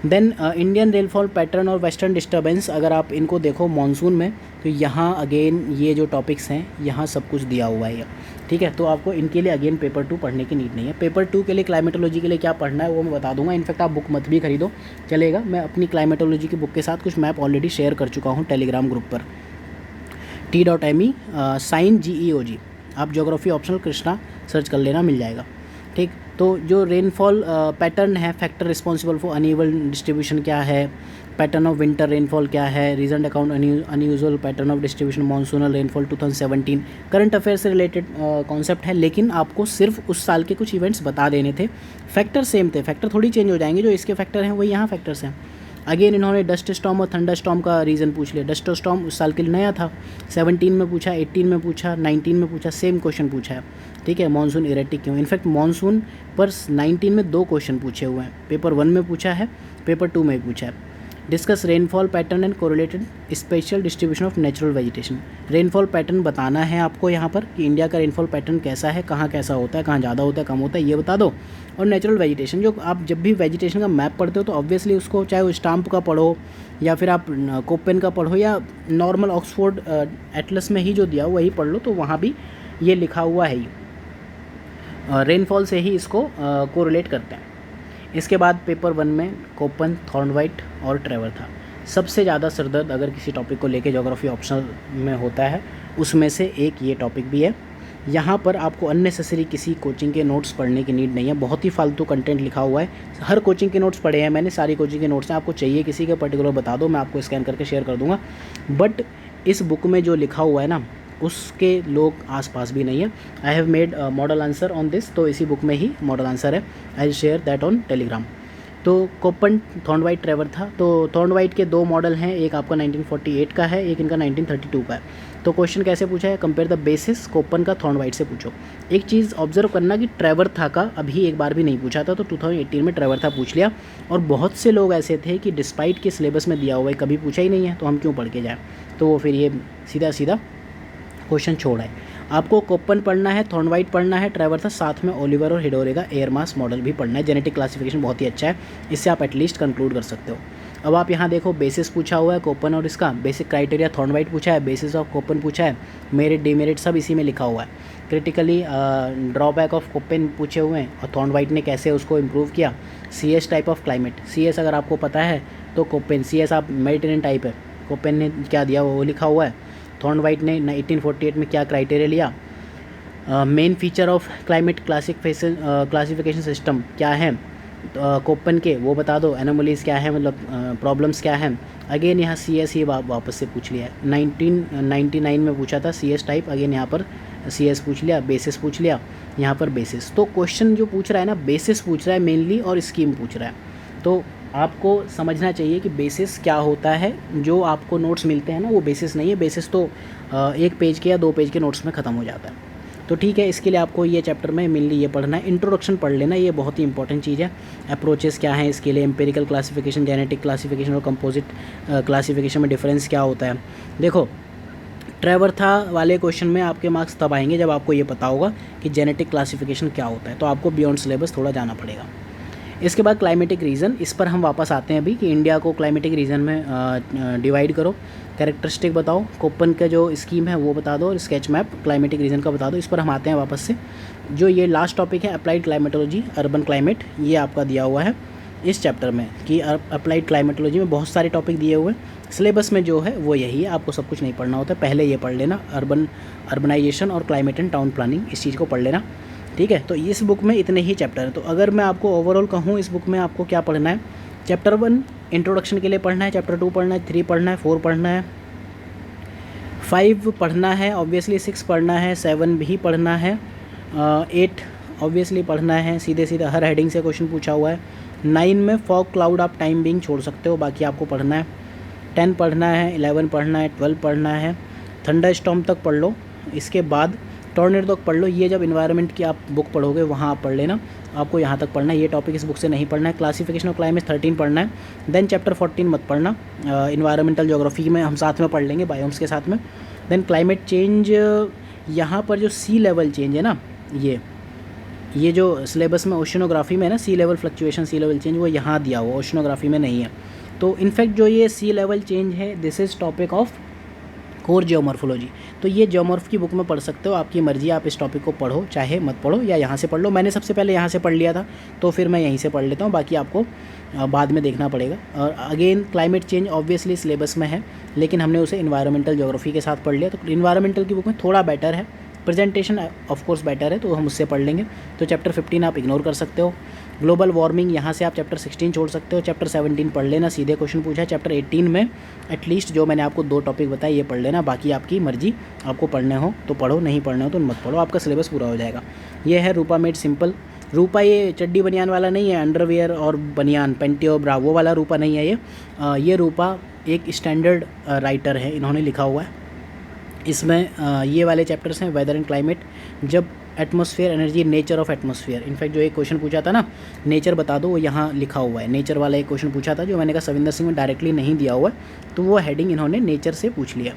Then Indian rainfall pattern और वेस्टर्न डिस्टर्बेंस, अगर आप इनको देखो मॉनसून में, तो यहाँ अगेन ये जो टॉपिक्स हैं यहाँ सब कुछ दिया हुआ है, ठीक है। तो आपको इनके लिए अगेन पेपर 2 पढ़ने की नीड नहीं है। पेपर 2 के लिए क्लाइमेटोलॉजी के लिए क्या पढ़ना है वो मैं बता दूंगा, इनफैक्ट आप बुक मत भी खरीदो चलेगा, मैं अपनी क्लाइमेटोलॉजी की बुक के साथ कुछ मैप ऑलरेडी शेयर कर चुका हूँ टेलीग्राम ग्रुप पर। t.me साइन GEOG, आप ज्योग्राफी ऑप्शनल कृष्णा सर्च कर लेना, मिल जाएगा, ठीक। तो जो रेनफॉल पैटर्न है, factor responsible for uneven distribution क्या है, पैटर्न ऑफ विंटर रेनफॉल क्या है, region account unusual pattern of distribution monsoonal rainfall 2017, current affair से रिलेटेड कॉन्सेप्ट है, लेकिन आपको सिर्फ उस साल के कुछ इवेंट्स बता देने थे, फैक्टर सेम थे, फैक्टर थोड़ी चेंज हो जाएंगे, जो इसके फैक्टर हैं वही यहाँ फैक्टर्स हैं। अगेन इन्होंने डस्ट स्टॉर्म और थंडर स्टॉर्म का रीज़न पूछ लिया। डस्ट स्टॉर्म उस साल के लिए नया था, 17 में पूछा, 18 में पूछा, 19 में पूछा, सेम क्वेश्चन पूछा है, ठीक है। मॉनसून इरेटिक क्यों, इनफैक्ट मॉनसून पर 19 में 2 क्वेश्चन पूछे हुए हैं, पेपर 1 में पूछा है, पेपर 2 में भी पूछा है। Discuss rainfall pattern and correlated special distribution of natural vegetation, rainfall pattern बताना है आपको यहाँ पर कि इंडिया का रेनफॉल पैटर्न कैसा है, कहाँ कैसा होता है, कहाँ ज़्यादा होता है, कम होता है, ये बता दो। और नेचुरल वेजिटेशन, जो आप जब भी वेजिटेशन का मैप पढ़ते हो तो ऑब्वियसली उसको चाहे वो स्टाम्प का पढ़ो या फिर आप कोपेन का पढ़ो या नॉर्मल ऑक्सफोर्ड एटलस में ही जो दिया वही पढ़ लो, तो वहाँ भी ये लिखा हुआ है, रेनफॉल से ही इसको कोरिलेट करते हैं। इसके बाद पेपर 1 में कोपन, थॉर्नवाइट और ट्रेवर था। सबसे ज़्यादा सिरदर्द अगर किसी टॉपिक को लेके ज्योग्राफी ऑप्शनल में होता है उसमें से एक ये टॉपिक भी है। यहाँ पर आपको अननेसेसरी किसी कोचिंग के नोट्स पढ़ने की नीड नहीं है, बहुत ही फालतू कंटेंट लिखा हुआ है। हर कोचिंग के नोट्स पढ़े हैं मैंने, सारी कोचिंग के नोट्स हैं, आपको चाहिए किसी के पर्टिकुलर बता दो, मैं आपको स्कैन करके शेयर कर दूँगा। बट इस बुक में जो लिखा हुआ है ना उसके लोग आसपास भी नहीं है। I have made model answer on this, तो इसी बुक में ही मॉडल आंसर है, I share that on Telegram. तो कोपन थॉर्नवाइट ट्रेवर था। तो थॉर्नवाइट के दो मॉडल हैं, एक आपका 1948 का है, एक इनका 1932 का है। तो क्वेश्चन कैसे पूछा है, कंपेयर द बेसिस कोपन का थॉर्नवाइट से पूछो। एक चीज़ ऑब्जर्व करना कि ट्रेवर था का अभी एक बार भी नहीं पूछा था, तो 2018 में ट्रेवर था पूछ लिया। और बहुत से लोग ऐसे थे कि डिस्पाइट के सिलेबस में दिया हुआ है कभी पूछा ही नहीं है, तो हम क्यों पढ़ के जाएँ, तो वो फिर ये सीधा सीधा क्वेश्चन छोड़ है। आपको कोपन पढ़ना है, थॉर्नवाइट पढ़ना है, ट्रेवर था, साथ में ओलिवर और हिडोरे का एयर मास मॉडल भी पढ़ना है। जेनेटिक क्लासिफिकेशन बहुत ही अच्छा है, इससे आप एटलीस्ट कंक्लूड कर सकते हो। अब आप यहाँ देखो बेसिस पूछा हुआ है कोपन और इसका बेसिक क्राइटेरिया थॉर्नवाइट पूछा है, बेसिस ऑफ कोपन पूछा है, मेरिट डिमेरिट सब इसी में लिखा हुआ है। क्रिटिकली ड्रॉबैक ऑफ कोपन पूछे हुए हैं और थॉर्नवाइट ने कैसे उसको इम्प्रूव किया। CS type of climate, CS अगर आपको पता है तो कोपन, CS आप मेडिटेरियन टाइप है, कोपन ने क्या दिया वो लिखा हुआ है। थॉर्नवाइट ने 1848 में क्या क्राइटेरिया लिया। Main feature of climate classification system क्या है कोपन के, वो बता दो। एनोमलीज क्या है, मतलब प्रॉब्लम्स क्या हैं। अगेन यहाँ CS ही वापस से पूछ लिया है, 1999 में पूछा था CS टाइप, अगेन यहाँ पर CS पूछ लिया, बेसिस पूछ लिया, यहाँ पर बेसिस। तो क्वेश्चन जो पूछ रहा है ना बेसिस पूछ रहा है मेनली और स्कीम पूछ रहा है। तो आपको समझना चाहिए कि बेसिस क्या होता है। जो आपको नोट्स मिलते हैं ना वो बेसिस नहीं है, बेसिस तो 1 पेज के या 2 पेज के नोट्स में ख़त्म हो जाता है। तो ठीक है, इसके लिए आपको ये चैप्टर में मेनली ये पढ़ना है। इंट्रोडक्शन पढ़ लेना, ये बहुत ही इंपॉर्टेंट चीज़ है। अप्रोचेस क्या है इसके लिए, एम्पेरिकल क्लासिफिकेशन, जेनेटिक क्लासिफिकेशन और कंपोजिट क्लासिफिकेशन में डिफरेंस क्या होता है। देखो ट्रेवर था वाले क्वेश्चन में आपके मार्क्स तब आएंगे जब आपको ये पता होगा कि जेनेटिक क्लासिफिकेशन क्या होता है, तो आपको बियॉन्ड सिलेबस थोड़ा जाना पड़ेगा। इसके बाद क्लाइमेटिक रीजन, इस पर हम वापस आते हैं अभी कि इंडिया को क्लाइमेटिक रीजन में डिवाइड करो। कैरेक्टरिस्टिक बताओ, कोपन का जो स्कीम है वो बता दो और स्केच मैप क्लाइमेटिक रीजन का बता दो। इस पर हम आते हैं वापस से। जो ये लास्ट टॉपिक है अप्लाइड क्लाइमेटोलॉजी अर्बन क्लाइमेट, ये आपका दिया हुआ है इस चैप्टर में कि अप्लाइड क्लाइमेटोलॉजी में बहुत सारे टॉपिक दिए हुए हैं। सिलेबस में जो है वो यही है, आपको सब कुछ नहीं पढ़ना होता है। पहले ये पढ़ लेना अर्बनाइजेशन और क्लाइमेट एंड टाउन प्लानिंग, इस चीज़ को पढ़ लेना, ठीक है। तो इस बुक में इतने ही चैप्टर हैं। तो अगर मैं आपको ओवरऑल कहूँ इस बुक में आपको क्या पढ़ना है, चैप्टर 1 इंट्रोडक्शन के लिए पढ़ना है, चैप्टर 2 पढ़ना है, 3 पढ़ना है, 4 पढ़ना है, 5 पढ़ना है, ऑब्वियसली 6 पढ़ना है, 7 भी पढ़ना है, 8 ऑब्वियसली पढ़ना है, सीधे सीधे हर हेडिंग से क्वेश्चन पूछा हुआ है। 9 में फॉग क्लाउड आप टाइम बिंग छोड़ सकते हो, बाकी आपको पढ़ना है। 10 पढ़ना है, 11 पढ़ना है, 12 पढ़ना है, थंडर स्टॉर्म तक पढ़ लो, इसके बाद टॉर्नेडो तक पढ़ लो। ये जब इन्वायरमेंट की आप बुक पढ़ोगे वहाँ आप पढ़ लेना, आपको यहाँ तक पढ़ना है। ये टॉपिक इस बुक से नहीं पढ़ना है। क्लासिफिकेशन ऑफ क्लाइमेट 13 पढ़ना है, देन चैप्टर 14 मत पढ़ना, इन्वायरमेंटल ज्योग्राफी में हम साथ में पढ़ लेंगे बायोम्स के साथ में। देन क्लाइमेट चेंज, यहाँ पर जो सी लेवल चेंज है ना, ये जो सिलेबस में ओशनोग्राफी में है ना सी लेवल फ्लक्चुएशन, सी लेवल चेंज, वो यहाँ दिया हुआ, ओशनोग्राफी में नहीं है। तो इनफैक्ट जो ये सी लेवल चेंज है this is topic of core geomorphology, तो ये जियोमॉर्फ की बुक में पढ़ सकते हो, आपकी मर्जी, आप इस टॉपिक को पढ़ो चाहे मत पढ़ो या यहाँ से पढ़ लो। मैंने सबसे पहले यहाँ से पढ़ लिया था तो फिर मैं यहीं से पढ़ लेता हूँ, बाकी आपको बाद में देखना पड़ेगा। और again climate change obviously syllabus में है, लेकिन हमने उसे इन्वायरमेंटल ज्योग्राफी के साथ पढ़ लिया, तो इन्वायरमेंटल की बुक में थोड़ा बेटर है, प्रेजेंटेशन ऑफ कोर्स बेटर है, तो हम उससे पढ़ लेंगे। तो चैप्टर 15 आप इग्नोर कर सकते हो। ग्लोबल वार्मिंग, यहाँ से आप चैप्टर 16 छोड़ सकते हो, चैप्टर 17 पढ़ लेना, सीधे क्वेश्चन पूछा है। चैप्टर 18 में एटलीस्ट जो मैंने आपको 2 टॉपिक बताए ये पढ़ लेना, बाकी आपकी मर्जी, आपको पढ़ने हो तो पढ़ो, नहीं पढ़ने हो तो मत पढ़ो, आपका सिलेबस पूरा हो जाएगा। ये है रूपा मेड सिंपल। रूपा ये चड्डी बनियान वाला नहीं है, अंडरवियर और बनियान पेंटी और ब्रा वो वाला रूपा नहीं है ये रूपा एक स्टैंडर्ड राइटर है, इन्होंने लिखा हुआ है। इसमें ये वाले चैप्टर्स हैं वेदर एंड क्लाइमेट, जब atmosphere energy, nature of atmosphere. In fact जो एक क्वेश्चन पूछा था ना नेचर बता दो, वो यहाँ लिखा हुआ है। नेचर वाला एक क्वेश्चन पूछा था जो मैंने कहा सविंदर सिंह में डायरेक्टली नहीं दिया हुआ है, तो वो हेडिंग इन्होंने नेचर से पूछ लिया,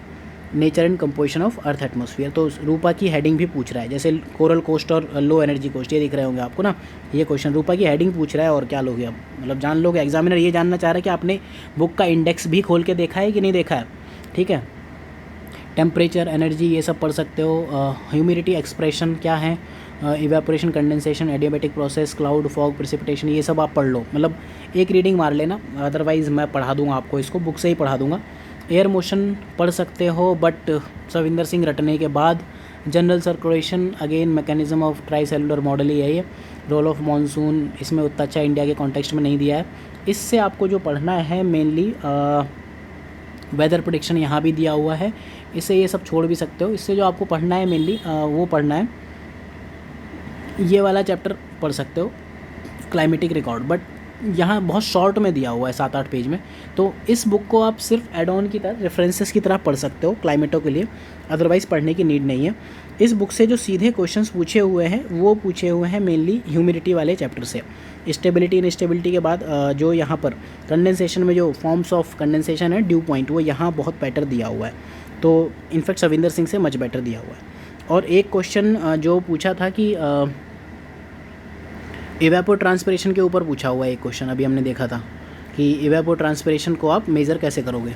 nature and composition of earth atmosphere. तो रूपा की हेडिंग भी पूछ रहा है, जैसे कोरल कोस्ट और लो एनर्जी कोस्ट, ये दिख रहे होंगे आपको ना, ये क्वेश्चन रूपा की हेडिंग पूछ रहा है। और क्या लोगे अब, मतलब जान लोगे। एग्जामिनर ये जानना चाह रहा है कि आपने बुक का इंडेक्स भी खोल के देखा है कि नहीं देखा है, ठीक है। टेम्परेचर, एनर्जी, ये सब पढ़ सकते हो। ह्यूमिडिटी एक्सप्रेशन क्या है, evaporation, condensation, adiabatic process, cloud, fog, precipitation, ये सब आप पढ़ लो, मतलब एक रीडिंग मार लेना, अदरवाइज़ मैं पढ़ा दूंगा आपको, इसको बुक से ही पढ़ा दूंगा। एयर मोशन पढ़ सकते हो, बट सविंदर सिंह रटने के बाद general circulation, again mechanism of tricellular model ही है ये। रोल ऑफ मानसून इसमें उतना अच्छा इंडिया के कॉन्टेक्स्ट में नहीं दिया है। इससे आपको जो पढ़ना है मेनली वेदर प्रेडिक्शन यहाँ भी दिया हुआ है, इससे ये सब छोड़ भी सकते हो। इससे जो आपको पढ़ना है मेनली वो पढ़ना है, ये वाला चैप्टर पढ़ सकते हो, क्लाइमेटिक रिकॉर्ड, बट यहाँ बहुत शॉर्ट में दिया हुआ है 7-8 पेज में। तो इस बुक को आप सिर्फ एड ऑन की तरह, रेफरेंसेस की तरह पढ़ सकते हो क्लाइमेटो के लिए, अदरवाइज़ पढ़ने की नीड नहीं है। इस बुक से जो सीधे क्वेश्चंस पूछे हुए हैं वो पूछे हुए हैं मेनली ह्यूमिडिटी वाले चैप्टर से। स्टेबिलिटी, इनस्टेबिलिटी के बाद जो यहाँ पर कंडेंसेशन में जो फॉर्म्स ऑफ कंडेंसेशन है, ड्यू पॉइंट, वो यहाँ बहुत बेटर दिया हुआ है। तो इनफैक्ट सविंदर सिंह से मच बेटर दिया हुआ है। और एक क्वेश्चन जो पूछा था कि इवेपो ट्रांसपिरेशन के ऊपर पूछा हुआ है एक क्वेश्चन, अभी हमने देखा था कि इवेपो ट्रांसपिरेशन को आप मेज़र कैसे करोगे।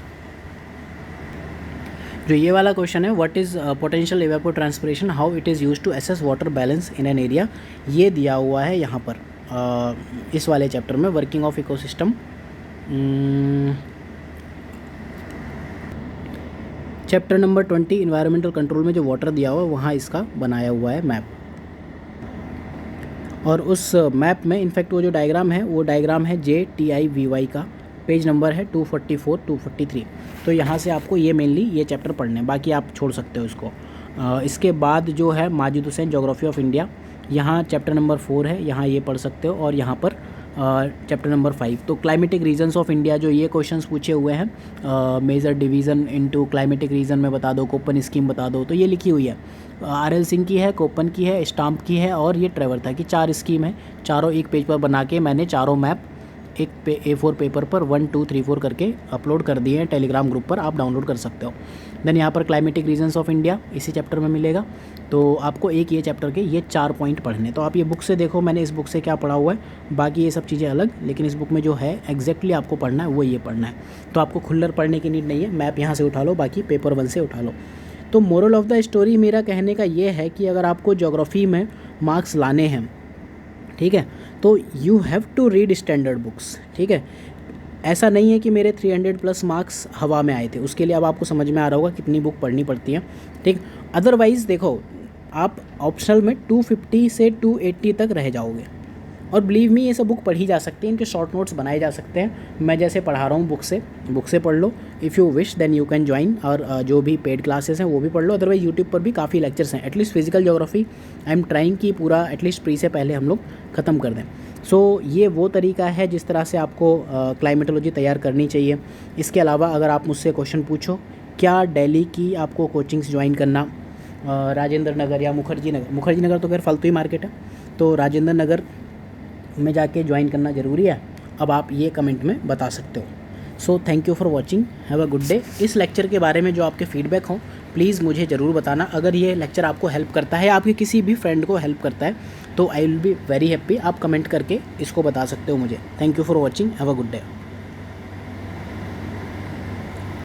जो ये वाला क्वेश्चन है, what is potential evapotranspiration, how it is used to assess water balance in an area, ये दिया हुआ है यहाँ पर इस वाले चैप्टर में, working of ecosystem. Chapter number 20 environmental control में जो वाटर दिया हुआ है वहाँ इसका बनाया हुआ है मैप। और उस मैप में इनफैक्ट वो जो डायग्राम है वो डायग्राम है JTIVY का, पेज नंबर है 244-243। तो यहाँ से आपको ये मेनली ये चैप्टर पढ़ने हैं, बाकी आप छोड़ सकते हो इसको। इसके बाद जो है Majid Hussain geography of India, यहाँ चैप्टर नंबर 4 है, यहाँ ये पढ़ सकते हो। और यहाँ पर चैप्टर नंबर 5 तो क्लाइमेटिक रीजन्स ऑफ इंडिया, जो ये क्वेश्चंस पूछे हुए हैं, major division into climatic region में बता दो, कोपन स्कीम बता दो, तो ये लिखी हुई है। RL सिंह की है, कोपन की है, स्टाम्प की है और ये ट्रेवर्था की, 4 स्कीम है। चारों एक पेज पर बना के मैंने चारों मैप एक A4 पेपर पर 1, 2, 3, 4 करके अपलोड कर दिए हैं टेलीग्राम ग्रुप पर, आप डाउनलोड कर सकते हो। देन यहाँ पर क्लाइमेटिक रीजन्स ऑफ इंडिया इसी चैप्टर में मिलेगा। तो आपको एक ये चैप्टर के ये 4 पॉइंट पढ़ने, तो आप ये बुक से देखो मैंने इस बुक से क्या पढ़ा हुआ है, बाकी ये सब चीज़ें अलग, लेकिन इस बुक में जो है एग्जैक्टली आपको पढ़ना है वो ये पढ़ना है। तो आपको खुल्लर पढ़ने की नीड नहीं है, मैप यहाँ से उठा लो, बाकी पेपर 1 से उठा लो। तो मोरल ऑफ द स्टोरी मेरा कहने का ये है कि अगर आपको ज्योग्राफी में मार्क्स लाने हैं, ठीक है, तो you have to read standard books, ठीक है। ऐसा नहीं है कि मेरे 300+ मार्क्स हवा में आए थे, उसके लिए अब आपको समझ में आ रहा होगा कितनी बुक पढ़नी पड़ती है, ठीक। अदरवाइज़ देखो आप ऑप्शनल में 250 से 280 तक रह जाओगे। और बिलीव मी ये सब बुक पढ़ी जा सकती है, इनके शॉर्ट नोट्स बनाए जा सकते हैं। मैं जैसे पढ़ा रहा हूँ बुक से पढ़ लो। If you wish then you can join, और जो भी पेड क्लासेस हैं वो भी पढ़ लो। अदरवाइज यूट्यूब पर भी काफ़ी लेक्चर्स हैं। At least physical geography I am trying कि पूरा एटलीस्ट प्री से पहले हम लोग ख़त्म कर दें। सो ये वो तरीका है जिस तरह से आपको क्लाइमेटोलॉजी तैयार करनी चाहिए। इसके अलावा अगर आप मुझसे क्वेश्चन पूछो, क्या दिल्ली की आपको कोचिंग्स ज्वाइन करना, राजेंद्र नगर या मुखर्जी नगर तो खैर फालतू ही मार्केट है, तो राजेंद्र नगर में जाके ज्वाइन करना ज़रूरी है, अब आप ये कमेंट में बता सकते हो। So thank you for watching, have a good day. इस लेक्चर के बारे में जो आपके फीडबैक हो प्लीज़ मुझे ज़रूर बताना। अगर ये लेक्चर आपको हेल्प करता है, आपके किसी भी फ्रेंड को हेल्प करता है, तो I will be very happy. आप कमेंट करके इसको बता सकते हो मुझे। Thank you for watching, have a good day.